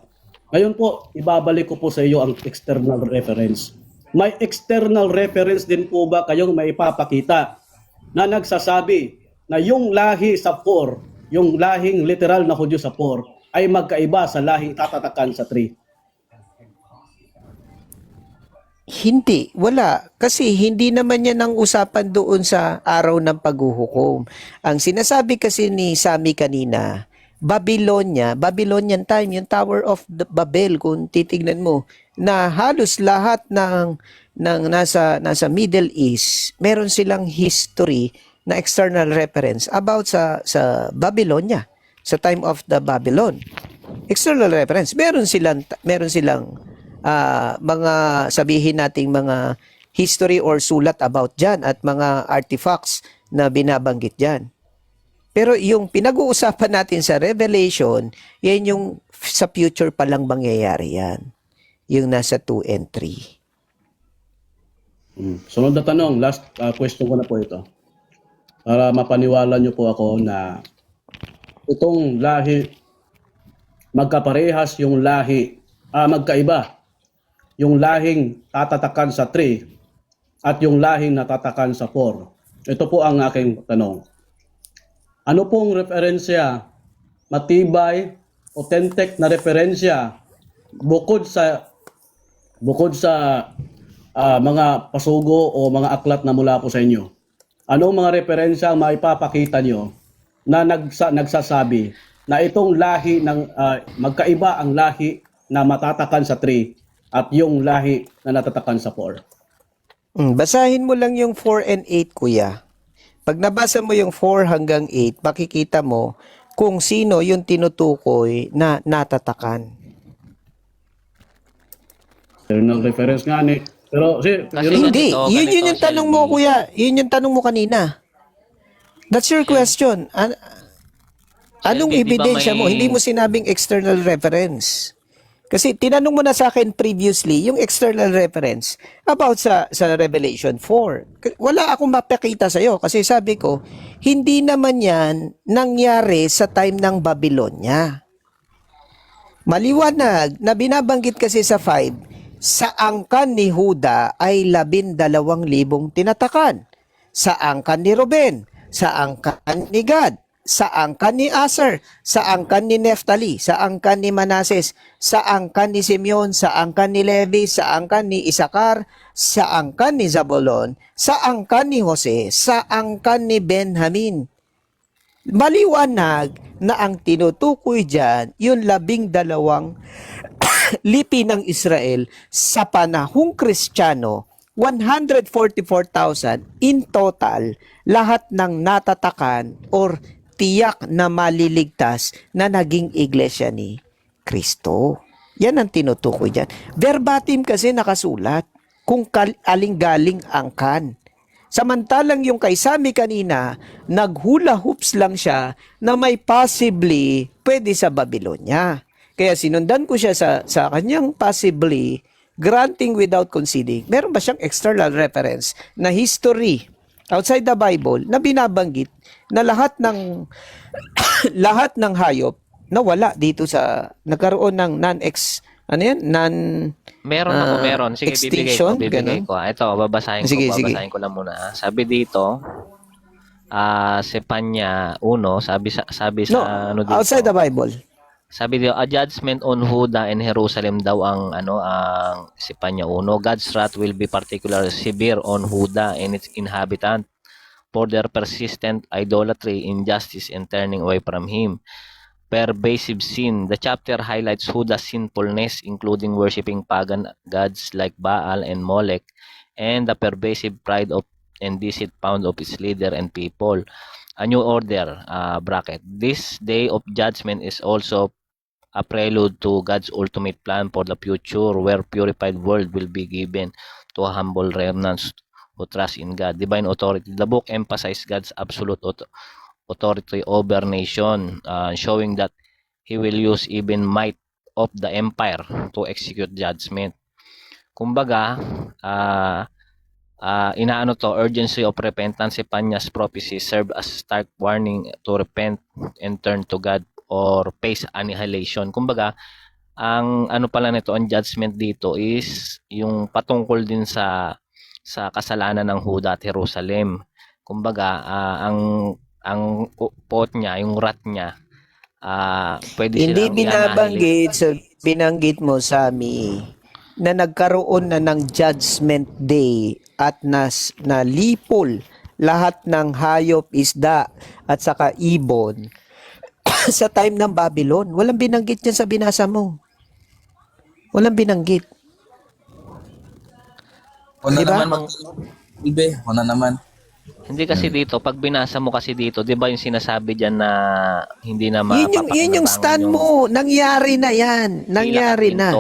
Speaker 8: Ngayon po, ibabalik ko po sa iyo ang external reference. May external reference din po ba kayong may ipapakita na nagsasabi na yung lahi sa 4, yung lahing literal na Hudyo sa 4, ay magkaiba sa lahing tatatakan sa 3?
Speaker 2: Hindi, wala. Kasi hindi naman yan ang usapan doon sa araw ng paghuhukom. Ang sinasabi kasi ni Sammy kanina, Babylonian time, yung Tower of Babel, kung titignan mo, na halos lahat ng nasa Middle East, meron silang history na external reference about sa Babylonia, sa time of the Babylon. External reference. Meron silang mga sabihin nating mga history or sulat about dyan at mga artifacts na binabanggit dyan. Pero yung pinag-uusapan natin sa Revelation, yan yung sa future pa lang mangyayari yan. Yung nasa 2 and 3.
Speaker 8: Sunod na tanong, last question ko na po ito. Para mapaniwala nyo po ako na itong lahi, magkaparehas yung lahi, magkaiba. Yung lahing tatatakan sa 3 at yung lahing natatakan sa 4. Ito po ang aking tanong. Ano pong referensya, matibay, authentic na referensya bukod sa mga pasugo o mga aklat na mula po sa inyo? Anong mga referensya ang maipapakita nyo na nagsasabi na itong lahi ng magkaiba ang lahi na matatakan sa 3 at yung lahi na natatakan sa 4?
Speaker 2: Basahin mo lang yung 4 and 8, kuya. Pag nabasa mo yung 4 hanggang 8, makikita mo kung sino yung tinutukoy na natatakan.
Speaker 8: Pero ng reference nga ni. Pero
Speaker 2: Hindi,
Speaker 4: ganito,
Speaker 2: yun yung tanong mo,
Speaker 4: Shelby.
Speaker 2: kuya. Yun yung tanong mo kanina. That's your question. Anong
Speaker 4: Shelby, di ba
Speaker 2: ebidensya mo?
Speaker 4: may-
Speaker 2: Hindi mo sinabing external reference. Kasi tinanong mo na sa akin previously yung external reference about sa Revelation 4. Wala akong mapakita sa iyo kasi sabi ko, hindi naman yan nangyari sa time ng Babylonia. Maliwanag na binabanggit kasi sa 5, sa angkan ni Huda ay 12,000 tinatakan. Sa angkan ni Ruben, sa angkan ni Gad, sa angkan ni Aser, sa angkan ni Neftali, sa angkan ni Manases, sa angkan ni Simeon, sa angkan ni Levi, sa angkan ni Isakar, sa angkan ni Zabulon, sa angkan ni Jose, sa angkan ni Benjamin. Maliwanag na ang tinutukoy dyan, yung 12 lipi ng Israel sa panahong Kristiyano, 144,000 in total, lahat ng natatakan or tiyak na maliligtas na naging iglesia ni Kristo. Yan ang tinutukoy dyan. Verbatim kasi nakasulat kung aling galing ang kan. Samantalang yung kay Sammy kanina, naghula hoops lang siya na may possibly pwede sa Babylonia. Kaya sinundan ko siya sa kanyang possibly granting without conceding. Meron ba siyang external reference na history outside the Bible na binabanggit na lahat ng lahat ng hayop na wala dito sa nagkaroon ng
Speaker 4: Meron. Sige,
Speaker 2: extinction,
Speaker 4: bibigay
Speaker 2: ganun?
Speaker 4: ko. Ito,
Speaker 2: Sige.
Speaker 4: babasahin ko lang muna. Sabi dito, Sepanya 1, sabi sa
Speaker 2: No,
Speaker 4: ano dito.
Speaker 2: outside the Bible.
Speaker 4: Sabi dito, a judgment on Huda and Jerusalem daw ang ang Sepanya 1. God's wrath will be particularly severe on Huda and its inhabitant for their persistent idolatry, injustice, and turning away from Him. Pervasive sin. The chapter highlights Huda's sinfulness, including worshipping pagan gods like Baal and Molech, and the pervasive pride of and deceit found of its leader and people. A new order, bracket. This day of judgment is also a prelude to God's ultimate plan for the future, where purified world will be given to a humble remnants who trust in God. Divine authority. The book emphasizes God's absolute authority over nation, showing that He will use even might of the empire to execute judgment. Kumbaga, inaano to, urgency of repentance. Panya's prophecy serve as stark warning to repent and turn to God or face annihilation. Kumbaga, ang ano pala nito, ang judgment dito is yung patungkol din sa kasalanan ng Huda at Jerusalem. Kumbaga, ang ang pot niya, yung rat niya, pwede
Speaker 2: Hindi
Speaker 4: silang i-annihilate.
Speaker 2: binanggit mo, Sami, na nagkaroon na ng judgment day at nalipol lahat ng hayop, isda at saka ibon sa time ng Babylon. Walang binanggit yan sa binasa mo. Walang binanggit.
Speaker 9: Una
Speaker 2: Diba?
Speaker 9: naman Ibe, una naman.
Speaker 4: Hindi kasi dito, pag binasa mo kasi dito, 'di ba yung sinasabi diyan na hindi na
Speaker 2: Yun yung stand mo. Nangyari na yan. Nangyari na.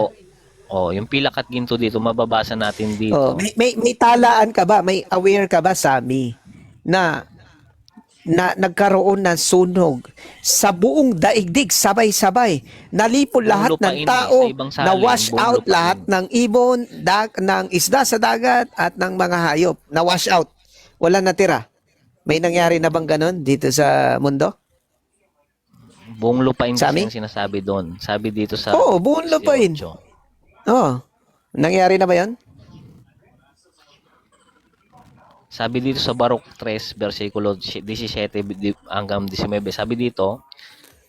Speaker 4: Yung pilak at ginto dito, mababasa natin dito.
Speaker 2: Oh, may talaan ka ba? May aware ka ba, Sami, na nagkaroon ng sunog sa buong daigdig sabay-sabay. Nalipol lahat ng
Speaker 4: lupain
Speaker 2: tao,
Speaker 4: sa ibang salin,
Speaker 2: na wash
Speaker 4: buong
Speaker 2: out
Speaker 4: lupain.
Speaker 2: lahat ng ibon, ng isda sa dagat at ng mga hayop. Na wash out. Wala natira. May nangyari na bang ganon dito sa mundo?
Speaker 4: Buong lupain kasi
Speaker 2: Sami?
Speaker 4: ang sinasabi doon. Sabi dito sa
Speaker 2: Oo, buong lupain.
Speaker 4: 18.
Speaker 2: Oh. Nangyari na ba 'yon?
Speaker 4: Sabi dito sa Barok 3, versikulo 17 hanggang 19, sabi dito,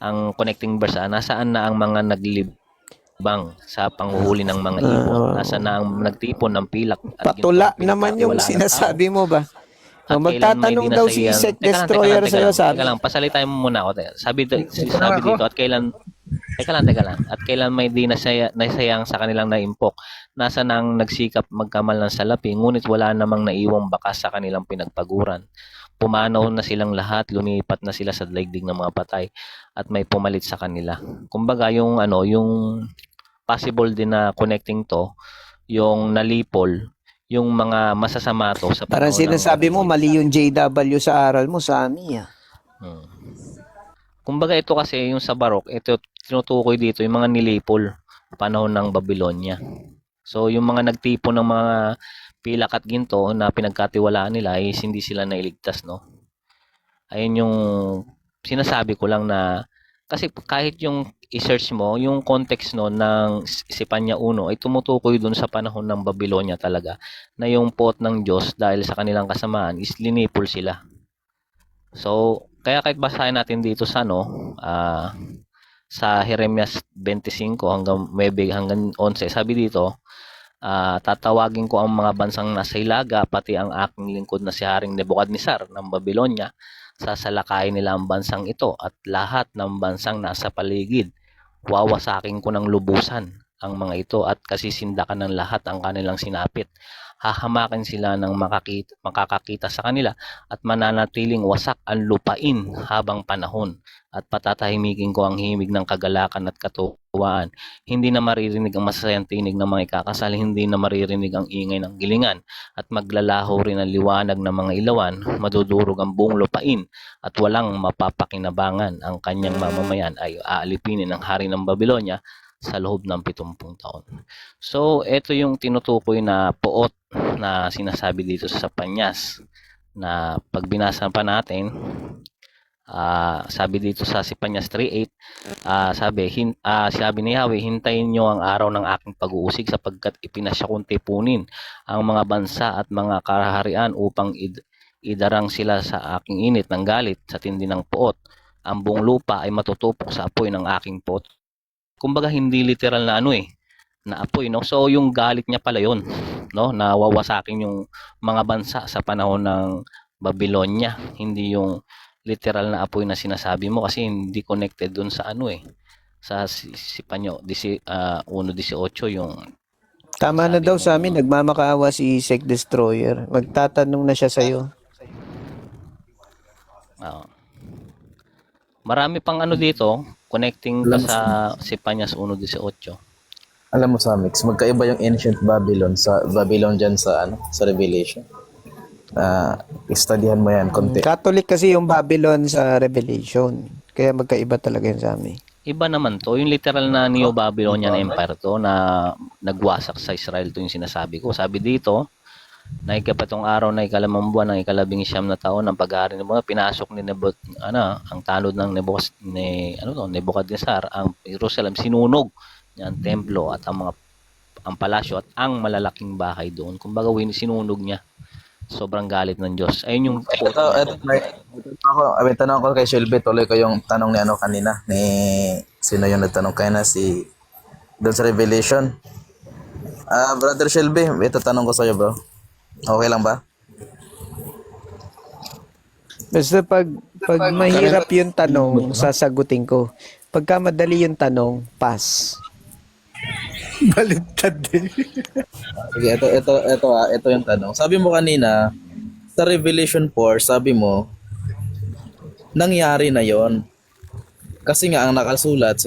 Speaker 4: ang connecting verse, nasaan na ang mga naglibang sa panghuhuli ng mga ibon? Nasaan na ang nagtipon ng pilak? At
Speaker 2: Patula
Speaker 4: ginto,
Speaker 2: naman yung
Speaker 4: pinagkatiwalaan ng
Speaker 2: sinasabi mo ba?
Speaker 4: At
Speaker 2: Oh,
Speaker 4: kailan may
Speaker 2: magtatanong daw si
Speaker 4: dinasayan-
Speaker 2: Isaac
Speaker 4: Teka lang,
Speaker 2: Destroyer
Speaker 4: teka
Speaker 2: sa'yo,
Speaker 4: lang,
Speaker 2: sabi.
Speaker 4: Teka lang, pasalitain mo muna ako. Sabi dito, at kailan, teka lang, at kailan may nasayang sa kanilang naimpok, nasa nang nagsikap magkamal ng salapi, ngunit wala namang naiwang bakas sa kanilang pinagpaguran. Pumanaw na silang lahat, lumipat na sila sa daigdig ng mga patay, at may pumalit sa kanila. Kumbaga, yung possible din na connecting to, yung nalipol, yung mga masasama to sa
Speaker 2: Parang
Speaker 4: panahon ng
Speaker 2: sinasabi mo,
Speaker 4: Babylon.
Speaker 2: mali yung JW sa aral mo, Sami.
Speaker 4: Kumbaga ito kasi yung sa Barok, ito tinutukoy dito yung mga nilipol panahon ng Babylonia. So yung mga nagtipon ng mga pilak at ginto na pinagkatiwalaan nila is hindi sila nailigtas, no? Ayun yung sinasabi ko lang na kasi kahit yung i-search mo, yung context no ng Sipanya 1 ay tumutukoy dun sa panahon ng Babylonia talaga na yung pot ng Diyos dahil sa kanilang kasamaan is linipol sila. So, kaya kahit basahin natin dito sa sa Jeremias 25 hanggang 11, sabi dito, tatawagin ko ang mga bansang nasa hilaga, pati ang aking lingkod na si Haring Nebukadnesar ng Babylonia. Sasalakayin nila ang bansang ito at lahat ng bansang nasa paligid. Wawasakin ko ng lubusan ang mga ito at kasisindakan ng lahat ang kanilang sinapit. Hahamakin sila ng makakakita sa kanila at mananatiling wasak ang lupain habang panahon at patatahimikin ko ang himig ng kagalakan at katuwaan. Hindi na maririnig ang masasayang tinig ng mga ikakasal, hindi na maririnig ang ingay ng gilingan at maglalaho rin ang liwanag ng mga ilawan, madudurog ang buong lupain at walang mapapakinabangan. Ang kanyang mamamayan ay aalipinin ng hari ng Babylonia sa loob ng 70 taon. So, ito yung tinutukoy na poot na sinasabi dito sa Panyas na pag binasa pa natin, sabi dito sa Sipanyas 3:8, sabi ni Yahweh, hintayin nyo ang araw ng aking pag-uusig sapagkat ipinasya kong tipunin ang mga bansa at mga kaharian upang idarang sila sa aking init ng galit sa tindi ng poot. Ang buong lupa ay matutupok sa apoy ng aking poot. Kumbaga hindi literal na na apoy, no? So yung galit niya pala yun, no? Na wawasakin yung mga bansa sa panahon ng Babylonia, hindi yung literal na apoy na sinasabi mo kasi hindi connected dun sa sa Sipanyo 1:18 yung
Speaker 2: Tama na daw sa amin, nagmamakaawa si Isaac Destroyer. Magtatanong na siya sa'yo.
Speaker 4: marami pang dito connecting ka sa Sipanyas 1:18.
Speaker 9: Alam mo sa mix, magkaiba yung ancient Babylon sa Babylon dyan sa sa Revelation. Studyhan mo yan konti.
Speaker 2: Catholic kasi yung Babylon sa Revelation. Kaya magkaiba talaga yun sa amin.
Speaker 4: Iba naman to, yung literal na Neo-Babylonian Empire to na nagwasak sa Israel, to yung sinasabi ko. Sabi dito, na ikapatong araw na ikalimang buwan ng 19 na taon ng pag-aari ng mga pinasok ni ang tanod ng Nebukadnesar ang Jerusalem, sinunog niya ang templo at ang palasyo at ang malalaking bahay doon. Kumbaga sinunog niya. sobrang galit ng Diyos. Ayun yung
Speaker 9: May tanong ko kay Shelby, tuloy ko yung tanong ni ano kanina, ni sino yung nagtanong kaya na si doon sa Revelation. Brother Shelby, ito tanong ko sa'yo, bro. Okay lang ba?
Speaker 2: Basta pag mahirap yung tanong, sasagutin ko. Pagka madali yung tanong, pass.
Speaker 3: Baliktad din.
Speaker 9: Sige, ito yung tanong. Sabi mo kanina, sa Revelation 4, sabi mo, nangyari na yon. Kasi nga, ang nakasulat,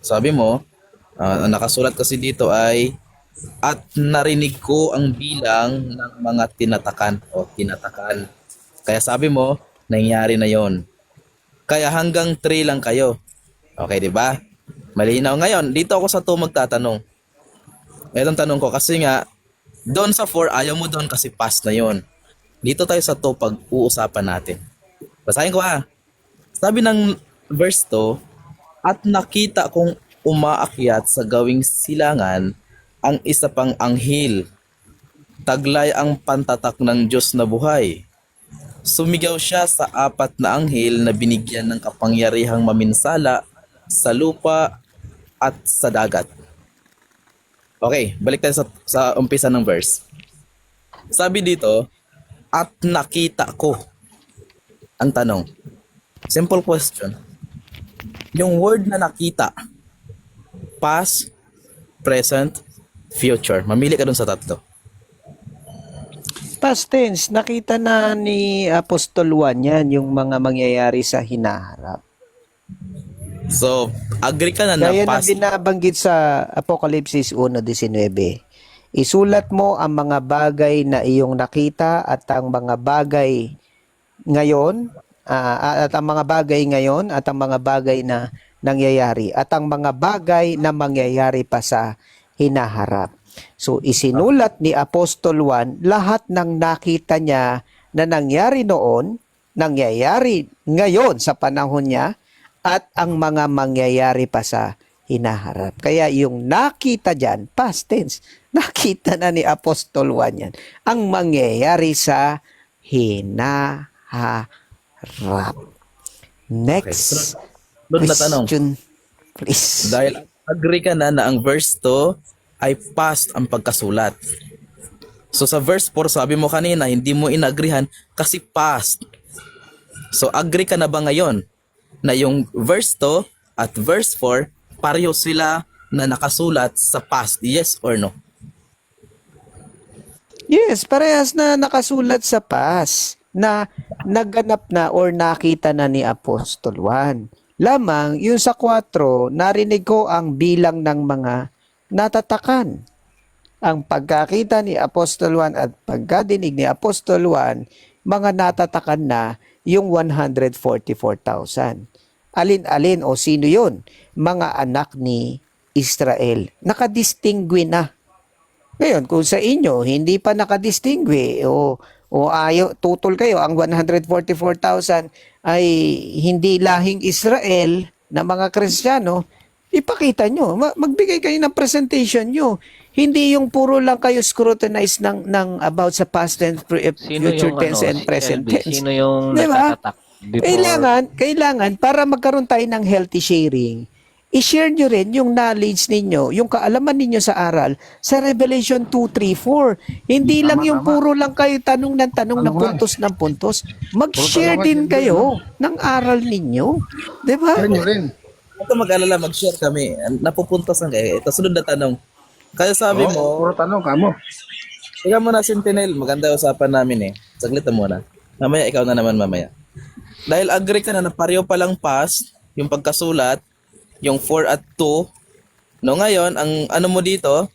Speaker 9: sabi mo, ang nakasulat kasi dito ay, at narinig ko ang bilang ng mga tinatakan o tinatakan. Kaya sabi mo, nangyari na yon. Kaya hanggang 3 lang kayo. Okay, di ba? Malinaw. Ngayon, dito ako sa 2 magtatanong. Itong tanong ko kasi nga, doon sa 4, ayaw mo doon kasi past na yon. Dito tayo sa 2 pag-uusapan natin. Basahin ko Sabi ng verse 2, at nakita kong umaakyat sa gawing silangan ang isa pang anghel. Taglay ang pantatak ng Diyos na buhay. Sumigaw siya sa 4 na anghel na binigyan ng kapangyarihang maminsala sa lupa at sa dagat. Okay, balik tayo sa umpisa ng verse. Sabi dito, at nakita ko. Ang tanong, simple question. Yung word na nakita, past, present, future. Mamili ka dun sa 3.
Speaker 2: Past tense, nakita na ni Apostol Juan yan, yung mga mangyayari sa hinaharap.
Speaker 9: So, agree ka na na
Speaker 2: Kaya na
Speaker 9: past.
Speaker 2: binabanggit sa Apokalipsis 1:19. Isulat mo ang mga bagay na iyong nakita at ang mga bagay ngayon, at ang mga bagay ngayon at ang mga bagay na nangyayari at ang mga bagay na mangyayari pa sa hinaharap. So isinulat ni Apostol Juan lahat ng nakita niya na nangyari noon, nangyayari ngayon sa panahon niya at ang mga mangyayari pa sa hinaharap. Kaya yung nakita dyan, past tense, nakita na ni Apostol Juan yan, ang mangyayari sa hinaharap. Next
Speaker 9: Doon na tanong.
Speaker 2: question, please.
Speaker 9: Dahil agree ka na ang verse 2 ay past ang pagkasulat. So sa verse 4, sabi mo kanina, hindi mo inagrihan kasi past. So agree ka na ba ngayon na yung verse 2 at verse 4, pareho sila na nakasulat sa past? Yes or no?
Speaker 2: Yes, parehas na nakasulat sa past na naganap na or nakita na ni Apostol Juan. Lamang, yung sa 4, narinig ko ang bilang ng mga natatakan. Ang pagkakita ni Apostol Juan at pagkadinig ni Apostol Juan, mga natatakan na yung 144,000. Alin-alin o sino yun? Mga anak ni Israel. Nakadistingwi na. Ngayon, kung sa inyo, hindi pa nakadistingwi o ayaw, tutol kayo, ang 144,000 ay hindi lahing Israel na mga Kristiyano, ipakita nyo, magbigay kayo ng presentation nyo. Hindi yung puro lang kayo scrutinize ng about sa past tense, future tense, and present tense.
Speaker 4: Sino yung
Speaker 2: Diba?
Speaker 4: nagtatatak before?
Speaker 2: Kailangan, para magkaroon tayo ng healthy sharing, i-share nyo rin yung knowledge ninyo, yung kaalaman ninyo sa aral, sa Revelation 2, 3, 4. Hindi lang yung puro lang kayo tanong ng puntos ng puntos. Mag-share din kayo ng aral ninyo. Diba?
Speaker 9: Ito mag-alala, mag-share kami. Napupuntasan kayo. Ito, sunod na tanong. Kaya sabi mo,
Speaker 3: Puro tanong ka mo.
Speaker 9: ikaw muna, Sentinel. Maganda usapan namin Saglit na muna. Mamaya, ikaw na naman mamaya. Dahil agree ka na pareho palang past, yung pagkasulat, yung 4 at 2. No, ngayon, ang ano mo dito,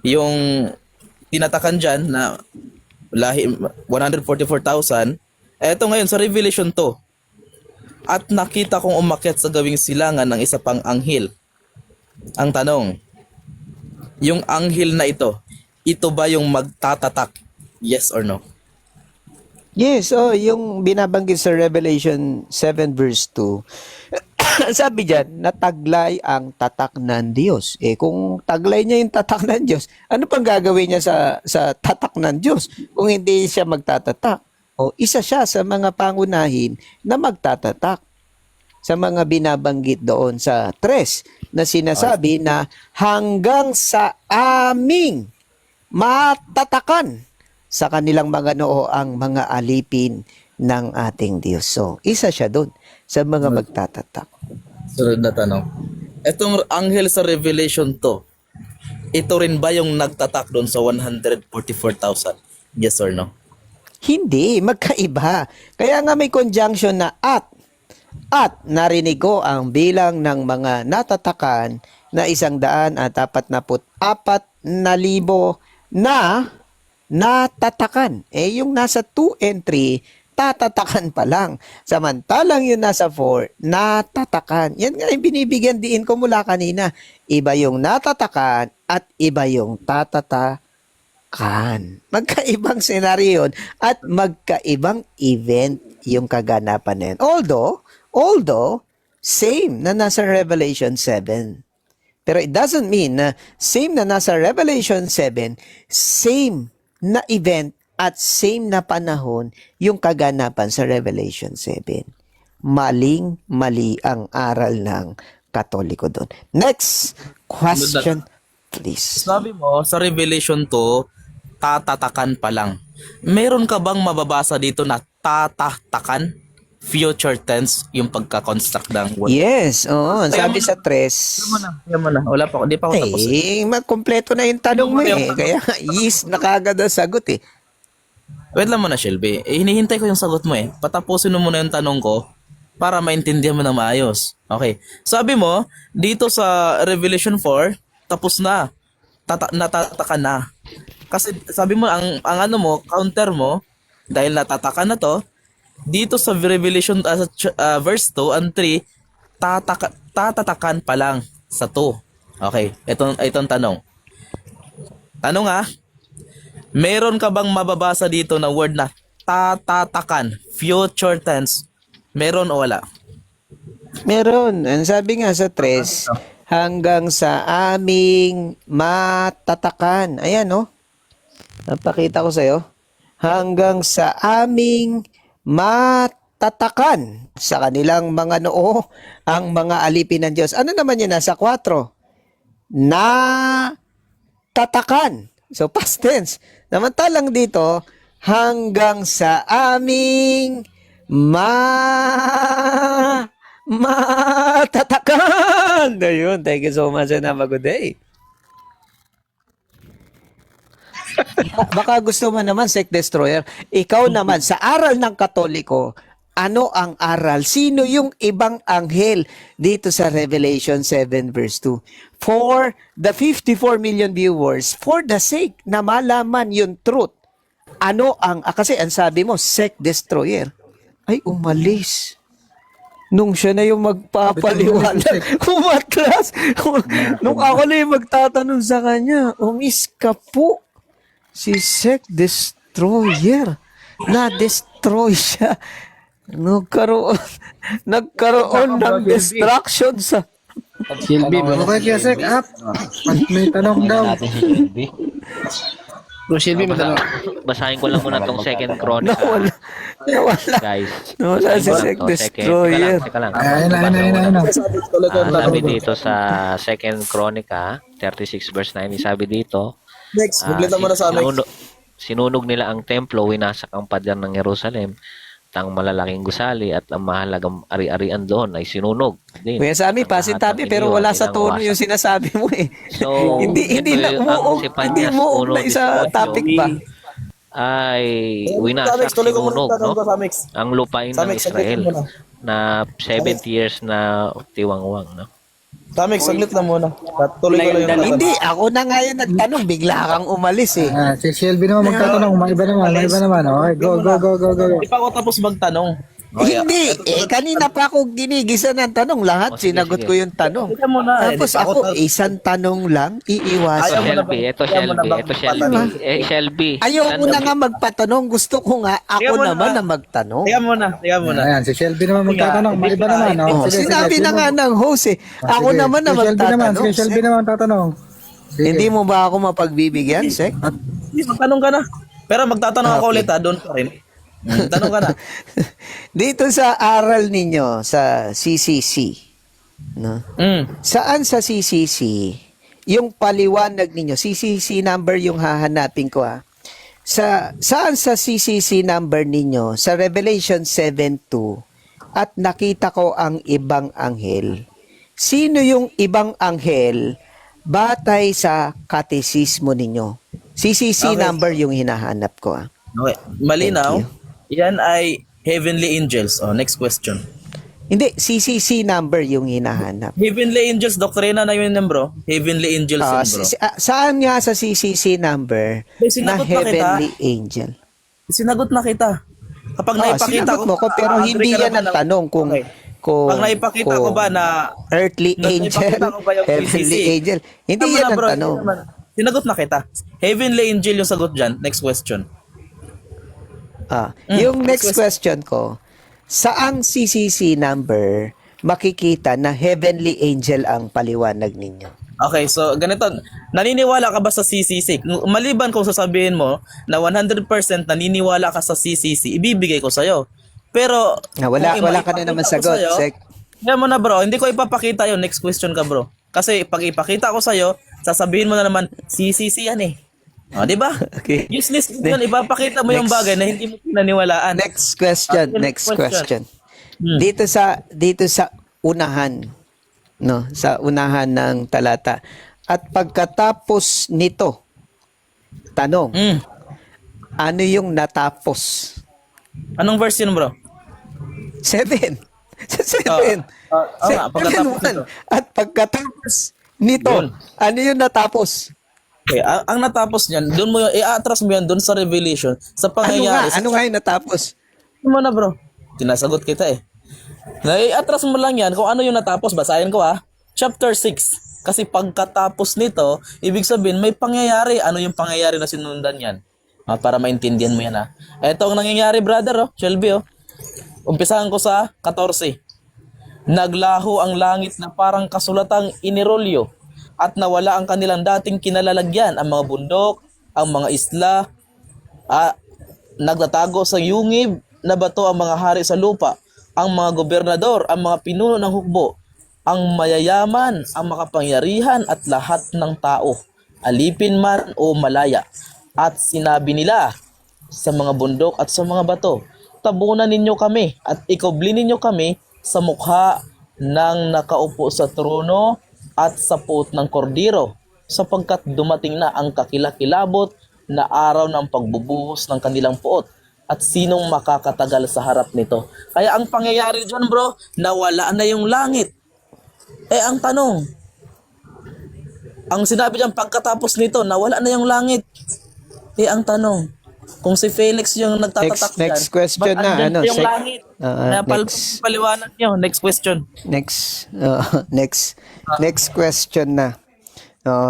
Speaker 9: yung tinatakan dyan na lahi 144,000, eto ngayon sa Revelation 2. At nakita kong umakyat sa gawing silangan ng isa pang anghel. Ang tanong, yung anghel na ito ba yung magtatatak? Yes or no?
Speaker 2: Yes, oh, yung binabanggit sa Revelation 7 verse 2. Sabi diyan, nataglay ang tatak ng Diyos. Eh kung taglay niya yung tatak ng Diyos, ano pang gagawin niya sa tatak ng Diyos kung hindi siya magtatatak? O isa siya sa mga pangunahin na magtatatak. Sa mga binabanggit doon sa 3 na sinasabi na hanggang sa aming matatakan sa kanilang mga noo ang mga alipin ng ating Diyos. So, isa siya doon sa mga magtatatak.
Speaker 9: Sunod na tanong. Itong anghel sa Revelation to, ito rin ba yung nagtatak doon sa 144,000? Yes or no?
Speaker 2: Hindi, magkaiba. Kaya nga may conjunction na at narinig ko ang bilang ng mga natatakan na 144,000 na natatakan. Eh yung nasa 2 and 3, tatatakan pa lang. Samantalang yung nasa 4, natatakan. Yan nga yung binibigyan diin ko mula kanina. Iba yung natatakan at iba yung tatatakan. Magkaibang senaryo yun at magkaibang event yung kaganapan na yun. Although, same na nasa Revelation 7. Pero it doesn't mean na same na nasa Revelation 7, same na event at same na panahon yung kaganapan sa Revelation 7. Mali ang aral ng Katoliko doon. Next question, please.
Speaker 9: Sabi mo, sa Revelation to, tatatakan pa lang. Meron ka bang mababasa dito na tatatakan? Future tense, yung pagka-construct ng word.
Speaker 2: Yes, oo. Sabi sa 3.
Speaker 9: Yan mo na. Wala pa ako. Di pa ako tapos.
Speaker 2: Magkompleto na yung tanong mo eh. Kaya yes, nakagad ang sagot eh.
Speaker 9: Wait lang muna, Shelby. Hinihintay ko yung sagot mo eh. Patapusin mo muna yung tanong ko para maintindihan mo na maayos. Okay. Sabi mo, dito sa Revelation 4, tapos na. Natataka na. Kasi sabi mo, ang ano mo, counter mo, dahil natatakan na to, dito sa Revelation verse 2 and 3, tatatakan pa lang sa 2. Okay, itong tanong. Tanong meron ka bang mababasa dito na word na tatatakan, future tense? Meron o wala?
Speaker 2: Meron. Ang sabi nga sa 3, hanggang sa aming matatakan. Ayan, no? Napakita ko sa'yo. Hanggang sa aming matatakan sa kanilang mga noo ang mga alipin ng Diyos. Ano naman yun nasa 4? Na tatakan. So past tense. Namantalang dito, hanggang sa aming matatakan. Ayun, thank you so much and have a good day. Baka gusto mo naman, Sect Destroyer, ikaw naman, sa aral ng Katoliko, ano ang aral? Sino yung ibang anghel dito sa Revelation 7 verse 2? For the 54 million viewers, for the sake na malaman yung truth, ano ang, kasi ang sabi mo, Sect Destroyer, ay umalis. Nung siya na yung magpapaliwanag, umatras. Nung ako na yung magtatanong sa kanya, umis ka po. Si Sect Destroyer. Na-destroy siya. Nagkaroon ng destruction sa...
Speaker 5: Silbi, okay kaya Sek, may tanong daw. Silbi, matanong.
Speaker 4: Basahin ko lang muna tong second chronicle.
Speaker 2: Nawala.
Speaker 4: Guys.
Speaker 2: Nawala si Sect Destroyer.
Speaker 4: Teka lang.
Speaker 5: Ayun.
Speaker 4: Sabi dito sa second Chronica 36 verse 9, sabi dito,
Speaker 9: Next, maglita mo na sa amin.
Speaker 4: sinunog nila ang templo, winasak ang pader ng Jerusalem, at ang malalaking gusali at ang mahalagang ari-arian doon ay sinunog din.
Speaker 2: Kuya Sammy, pasintabi pero wala sa tono yung sinasabi mo eh.
Speaker 4: So,
Speaker 2: hindi na umuog na isa topic ba?
Speaker 4: Ay winasak, sinunog, no? Ang lupain ng Israel na 70 years na tiwangwang, no?
Speaker 9: Tamik, saglit lang muna. Tuloy ko lang yung tanong.
Speaker 2: Hindi, ako na nga yung nagtanong, bigla kang umalis eh.
Speaker 5: Si Shelby naman magtatanong, may iba naman. Okay, go.
Speaker 9: Di pa ako tapos magtanong.
Speaker 2: Hindi, kanina pa ako ginigisa ng tanong. Lahat,
Speaker 4: sige,
Speaker 2: sinagot
Speaker 4: sige.
Speaker 2: ko yung tanong.
Speaker 9: Teka muna,
Speaker 2: Tapos ako, isang tanong lang, iiwasan.
Speaker 9: Ayaw mo na
Speaker 4: Shelby,
Speaker 9: ba-
Speaker 4: ito
Speaker 9: ayaw mo na
Speaker 4: Shelby,
Speaker 9: bang
Speaker 4: ito
Speaker 9: patanong?
Speaker 4: Shelby. Shelby.
Speaker 2: Ayoko na nga magpatanong. Gusto ko nga, ako
Speaker 9: Teka muna,
Speaker 2: naman na magtanong.
Speaker 9: Teka muna.
Speaker 5: Ayan, si Shelby naman magtatanong. Maliba naman.
Speaker 2: Oh, sinabi na nga ng host eh. Ako naman na
Speaker 5: Shelby naman,
Speaker 2: magtatanong.
Speaker 5: si Shelby naman tatanong.
Speaker 2: Hindi mo ba ako mapagbibigyan, Sek?
Speaker 9: Please, magtanong ka na. Pero magtatanong ako ulit ha, doon pa rin. Tanong ka na.
Speaker 2: Dito sa aral ninyo sa CCC, no? Saan sa CCC yung paliwanag ninyo? CCC number yung hahanapin ko ha. Saan sa CCC number ninyo sa Revelation 7:2 at nakita ko ang ibang anghel? Sino yung ibang anghel batay sa katesismo ninyo? CCC
Speaker 9: Okay.
Speaker 2: number yung hinahanap ko ha.
Speaker 9: Okay. Malinaw.
Speaker 2: Thank
Speaker 9: Yan ay heavenly angels. Oh, next question.
Speaker 2: Hindi, CCC number yung hinahanap.
Speaker 9: Heavenly angels, doktrina na yun bro. Heavenly angels yun bro.
Speaker 2: Saan nga sa CCC number
Speaker 9: May
Speaker 2: na
Speaker 9: sinagot na kita.
Speaker 2: heavenly angel?
Speaker 9: Sinagot na kita. Kapag naipakita
Speaker 2: sinagot mo ko, pero
Speaker 9: agree
Speaker 2: hindi
Speaker 9: ka
Speaker 2: yan
Speaker 9: naman
Speaker 2: ang
Speaker 9: na-
Speaker 2: tanong kung
Speaker 9: Okay.
Speaker 2: kung
Speaker 9: Pag naipakita ko ba na
Speaker 2: earthly angel,
Speaker 9: naipakita ko ba yung
Speaker 2: heavenly
Speaker 9: PCC?
Speaker 2: angel. Hindi
Speaker 9: Tama
Speaker 2: yan
Speaker 9: na,
Speaker 2: ang
Speaker 9: bro,
Speaker 2: tanong.
Speaker 9: hindi naman. Sinagot na kita. Heavenly angel yung sagot dyan. Next question.
Speaker 2: Yung next question ko, saang CCC number makikita na heavenly angel ang paliwanag ninyo?
Speaker 9: Okay, so ganito. Naniniwala ka ba sa CCC? Maliban kung sasabihin mo na 100% naniniwala ka sa CCC, ibibigay ko sa'yo. Pero
Speaker 2: Wala
Speaker 9: kung
Speaker 2: ka na
Speaker 9: maipakita
Speaker 2: naman
Speaker 9: ko
Speaker 2: sagot,
Speaker 9: sa'yo,
Speaker 2: Sek.
Speaker 9: Kaya mo na bro, hindi ko ipapakita yun. Next question ka bro. Kasi pag ipakita ko sa'yo, sasabihin mo na naman, CCC yan eh. O, di ba?
Speaker 2: Okay.
Speaker 9: Useless yun. Ipapakita mo yung
Speaker 2: Next.
Speaker 9: bagay na hindi mo pinaniwalaan.
Speaker 2: Next question,
Speaker 9: Okay,
Speaker 2: next
Speaker 9: next
Speaker 2: question.
Speaker 9: question.
Speaker 2: Dito sa unahan, no, sa unahan ng talata. At pagkatapos nito, tanong, ano yung natapos?
Speaker 9: Anong verse yun bro?
Speaker 2: 7. Sa 7.
Speaker 9: Pagkatapos nito.
Speaker 2: At pagkatapos nito,
Speaker 9: Yun.
Speaker 2: ano yung natapos?
Speaker 9: Okay, ang natapos niyan, doon mo yung i-atras mo yan doon sa Revelation, sa pangyayari.
Speaker 2: Ano nga yung natapos?
Speaker 9: Ano mo na bro? Tinasagot kita eh. I-atras mo lang yan kung ano yung natapos. Basahin ko Chapter 6. Kasi pagkatapos nito, ibig sabihin may pangyayari. Ano yung pangyayari na sinundan yan? Para maintindihan mo yan Ito ang nangyayari brother Shelby Umpisahan ko sa 14. Naglaho ang langit na parang kasulatang inirolyo at nawala ang kanilang dating kinalalagyan, ang mga bundok, ang mga isla, nagtatago sa yungib na bato ang mga hari sa lupa, ang mga gobernador, ang mga pinuno ng hukbo, ang mayayaman, ang makapangyarihan at lahat ng tao, alipin man o malaya. At sinabi nila sa mga bundok at sa mga bato, tabunan ninyo kami at ikobli ninyo kami sa mukha ng nakaupo sa trono at sa puot ng kordero, sapagkat dumating na ang kakilakilabot na araw ng pagbubuhos ng kanilang puot, at sinong makakatagal sa harap nito. Kaya ang pangyayari dyan bro, nawala na yung langit. Ang tanong, ang sinabi dyan pagkatapos nito, nawala na yung langit. Ang tanong, kung si Felix yung nagtatatak dyan,
Speaker 2: Next question
Speaker 9: ba't
Speaker 2: na,
Speaker 9: andyan yung
Speaker 2: Sek?
Speaker 9: langit? Kaya paliwanag nyo. Next question.
Speaker 2: Next question na.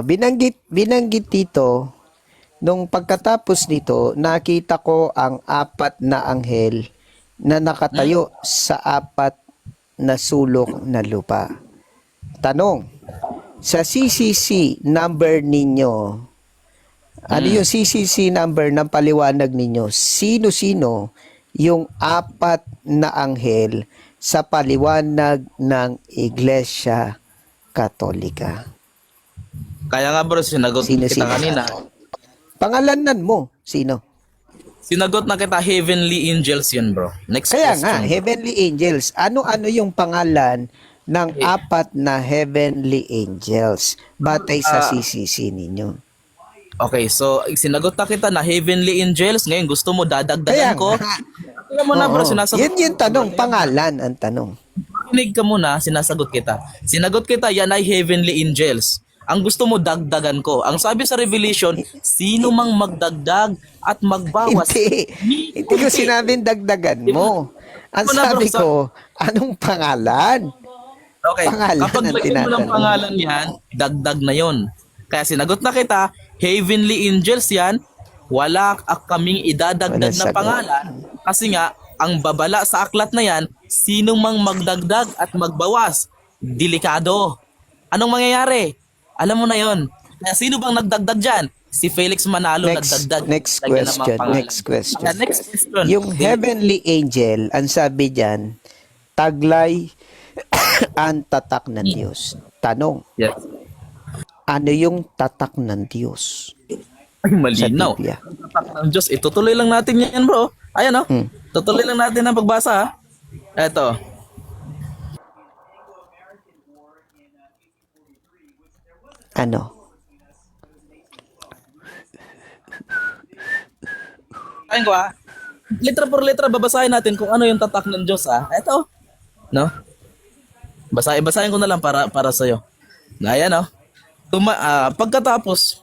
Speaker 2: Binanggit dito, nung pagkatapos nito, nakita ko ang 4 na anghel na nakatayo sa 4 na sulok na lupa. Tanong, sa CCC number ninyo, ano yung CCC number ng paliwanag ninyo? Sino-sino yung 4 na anghel sa paliwanag ng Iglesia Katolika?
Speaker 9: Kaya nga bro, sinagot kita kanina.
Speaker 2: Pangalanan mo, sino?
Speaker 9: Sinagot na kita, heavenly angels yun bro. Next
Speaker 2: Kaya
Speaker 9: question.
Speaker 2: nga, heavenly angels. Ano-ano yung pangalan ng 4 na heavenly angels batay sa CCC ninyo?
Speaker 9: Okay, so sinagot na kita na heavenly angels. Ngayon gusto mo
Speaker 2: Kaya
Speaker 9: dadagdagan ko?
Speaker 2: nga.
Speaker 9: Tingnan mo na bro, sinasagot.
Speaker 2: Yan yung tanong, pangalan ang tanong.
Speaker 9: Kinig ka muna, sinasagot kita. Sinagot kita, yan ay heavenly angels. Ang gusto mo dagdagan ko. Ang sabi sa Revelation, sino mang magdagdag at magbawas.
Speaker 2: Hindi ko sinabing dagdagan mo. Ang
Speaker 9: Ano na, bro,
Speaker 2: sabi ko, anong pangalan?
Speaker 9: Okay,
Speaker 2: Pangalan
Speaker 9: kapag
Speaker 2: ang
Speaker 9: lagyan mo ng
Speaker 2: tinatanong.
Speaker 9: pangalan yan, dagdag na yon. Kaya sinagot na kita, heavenly angels yan, wala kaming idadagdag
Speaker 2: Walang
Speaker 9: na
Speaker 2: sagot.
Speaker 9: pangalan. Kasi nga, ang babala sa aklat na yan, sinong mang magdagdag at magbawas, delikado. Anong mangyayari? Alam mo na yon. Kaya sino bang nagdagdag dyan? Si Felix Manalo nagdagdag.
Speaker 2: Next
Speaker 9: Lagyan ng mga
Speaker 2: question.
Speaker 9: pangalan.
Speaker 2: Next question.
Speaker 9: Kaya next question.
Speaker 2: Yung heavenly angel, ang sabi diyan, taglay ang tatak ng Diyos. Tanong,
Speaker 9: Yes.
Speaker 2: ano yung tatak ng Diyos
Speaker 9: Ay,
Speaker 2: sa
Speaker 9: malinaw.
Speaker 2: Biblia?
Speaker 9: Tatak ng Diyos. Itutuloy lang natin yan, bro. Ayan, oh. Tutuloy lang natin ang pagbasa, ha. Eto.
Speaker 2: Ano?
Speaker 9: Ayun ko, ha. Letra por letra, babasahin natin kung ano yung tatak ng Diyos, ha. Eto. No? Basahin ko na lang para sa'yo. Ayan, oh. Pagkatapos,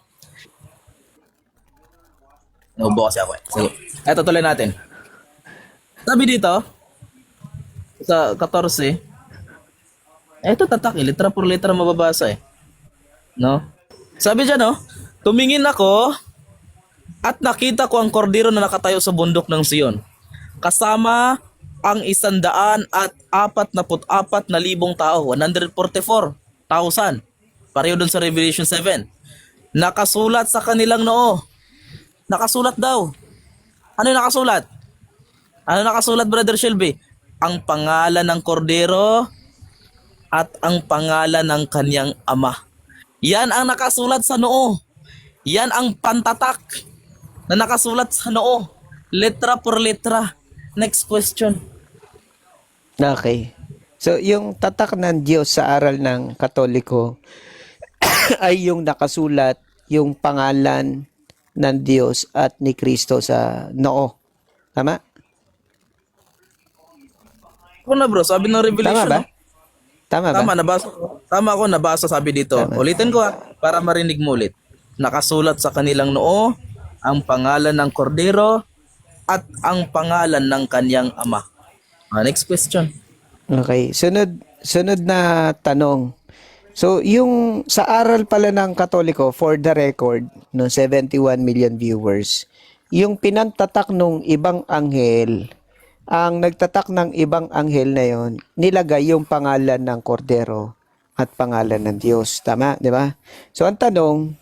Speaker 9: naubo kasi ako, eh. Sige. Eto, tuloy natin. Sabi dito, sa 14, eto tatak, letra por letra mababasa, eh. No? Sabi dyan, no? Tumingin ako at nakita ko ang kordero na nakatayo sa bundok ng Sion. Kasama ang 144,000 tao, 144,000. Pareho dun sa Revelation 7. Nakasulat sa kanilang noo. Nakasulat daw. Ano yung nakasulat? Ano nakasulat, Brother Shelby? Ang pangalan ng kordero at ang pangalan ng kanyang ama. Yan ang nakasulat sa noo. Yan ang pantatak na nakasulat sa noo. Letra por letra. Next question.
Speaker 2: Okay. So, yung tatak ng Diyos sa aral ng Katoliko ay yung nakasulat yung pangalan ng Diyos at ni Kristo sa noo. Tama?
Speaker 9: Ako na, bro, sabi ng
Speaker 2: Tama
Speaker 9: Revelation.
Speaker 2: ba?
Speaker 9: no?
Speaker 2: Tama ba?
Speaker 9: Tama, nabasa ko. Tama ako, nabasa sabi dito.
Speaker 2: Tama.
Speaker 9: Ulitin ko, ha, para marinig mo ulit. Nakasulat sa kanilang noo ang pangalan ng kordero at ang pangalan ng kanyang ama. Next question.
Speaker 2: Okay. Sunod na tanong. So, yung sa aral pala ng Katoliko, for the record, no 71 million viewers, yung pinantatak nung ibang anghel, ang nagtatak ng ibang anghel na yon, nilagay yung pangalan ng kordero at pangalan ng Diyos. Tama, di ba? So, ang tanong,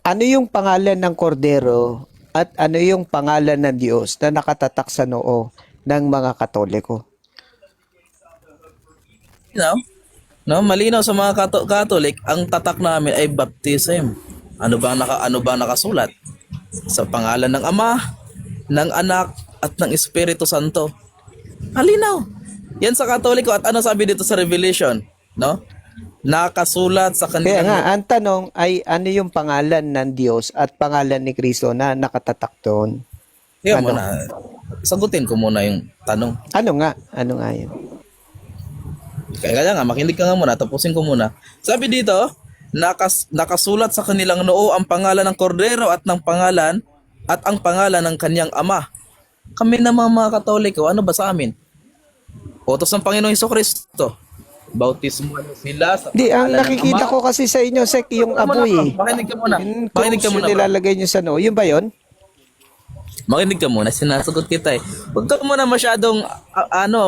Speaker 2: ano yung pangalan ng kordero at ano yung pangalan ng Diyos na nakatatak sa noo ng mga Katoliko?
Speaker 9: No, malinaw sa mga Katolik, ang tatak namin ay baptism. Ano ba nakasulat? Sa pangalan ng Ama, ng Anak, at ng Espiritu Santo. Malinaw. Yan sa Katoliko. At ano sabi dito sa Revelation? No? Nakasulat sa
Speaker 2: Kaya
Speaker 9: kanilang...
Speaker 2: nga, ang tanong ay ano yung pangalan ng Diyos at pangalan ni Kristo na nakatatak doon?
Speaker 9: Kaya
Speaker 2: ano?
Speaker 9: muna, sagutin ko muna yung tanong.
Speaker 2: Ano nga? Ano nga yun?
Speaker 9: Kaya nga, makinig ka nga muna, tapusin ko muna. Sabi dito, nakasulat sa kanilang noo ang pangalan ng kordero at ang pangalan ng kanyang ama. Kami naman mga Katoliko, ano ba sa amin? Utos ng Panginoong Hesukristo. Bautismo sila sa
Speaker 2: Di, ang
Speaker 9: pangalan ng
Speaker 2: nakikita
Speaker 9: Ama.
Speaker 2: ko kasi sa inyo, Sek, yung apoy eh.
Speaker 9: Makinig ka muna.
Speaker 2: Yung
Speaker 9: Makinig ka
Speaker 2: tools
Speaker 9: muna.
Speaker 2: yung
Speaker 9: bro.
Speaker 2: nilalagay nyo sa noo. Yun ba yun?
Speaker 9: Makinig ka muna, sinasagot kita eh. Huwag ka muna masyadong,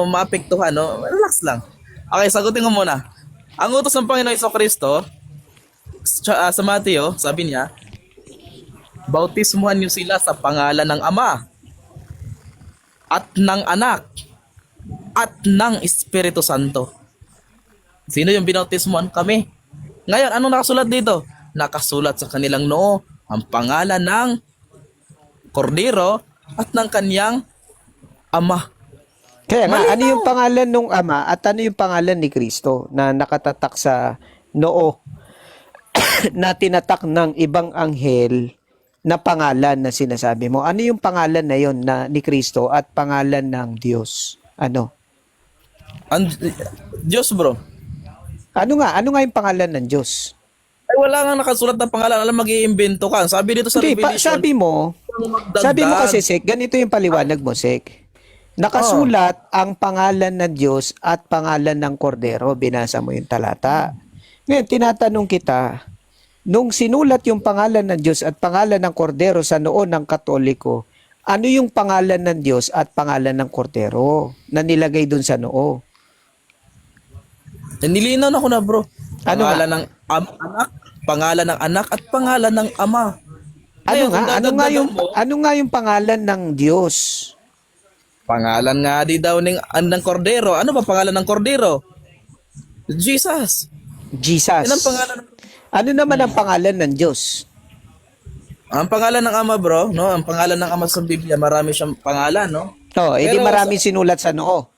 Speaker 9: maapektuhan, no? Relax lang. Okay, sagutin ko muna. Ang utos ng Panginoong Hesukristo, sa Mateo, sabi niya, bautismuhan niyo sila sa pangalan ng Ama, at ng Anak, at ng Espiritu Santo. Sino yung binautismuhan? Kami. Ngayon, anong nakasulat dito? Nakasulat sa kanilang noo ang pangalan ng kordero at ng kanyang ama.
Speaker 2: Kaya nga, ano yung pangalan ng Ama at ano yung pangalan ni Kristo na nakatatak sa noo na tinatak ng ibang anghel na pangalan na sinasabi mo? Ano yung pangalan na yon na ni Kristo at pangalan ng Diyos? Ano?
Speaker 9: Diyos, bro.
Speaker 2: Ano nga yung pangalan ng Diyos?
Speaker 9: Ay, wala nga nakasulat na pangalan. Alam, mag-iimbento ka. Sabi dito sa
Speaker 2: Hindi,
Speaker 9: Revelation.
Speaker 2: sabi mo kasi, Sek, ganito yung paliwanag mo, Sek. Nakasulat ang pangalan ng Diyos at pangalan ng Kordero. Binasa mo yung talata. Ngayon, tinatanong kita, nung sinulat yung pangalan ng Diyos at pangalan ng Kordero sa noo ng Katoliko, ano yung pangalan ng Diyos at pangalan ng Kordero na nilagay dun sa noo?
Speaker 9: Nilinaw na ko na, bro.
Speaker 2: Ano
Speaker 9: Pangalan ng anak, pangalan ng anak at pangalan ng ama.
Speaker 2: Ano
Speaker 9: Ngayon,
Speaker 2: nga?
Speaker 9: kung dadagdagan mo,
Speaker 2: Ano nga yung pangalan ng Diyos?
Speaker 9: pangalan nga di daw ng kordero. Ano ba pangalan ng kordero? Jesus.
Speaker 2: Jesus.
Speaker 9: Yan ang pangalan.
Speaker 2: Ano naman ang pangalan ng Diyos?
Speaker 9: Ang pangalan ng ama, bro, no? Ang pangalan ng ama sa Biblia, marami siyang pangalan, no?
Speaker 2: Oh, edi
Speaker 9: Pero
Speaker 2: marami sinulat sa noo.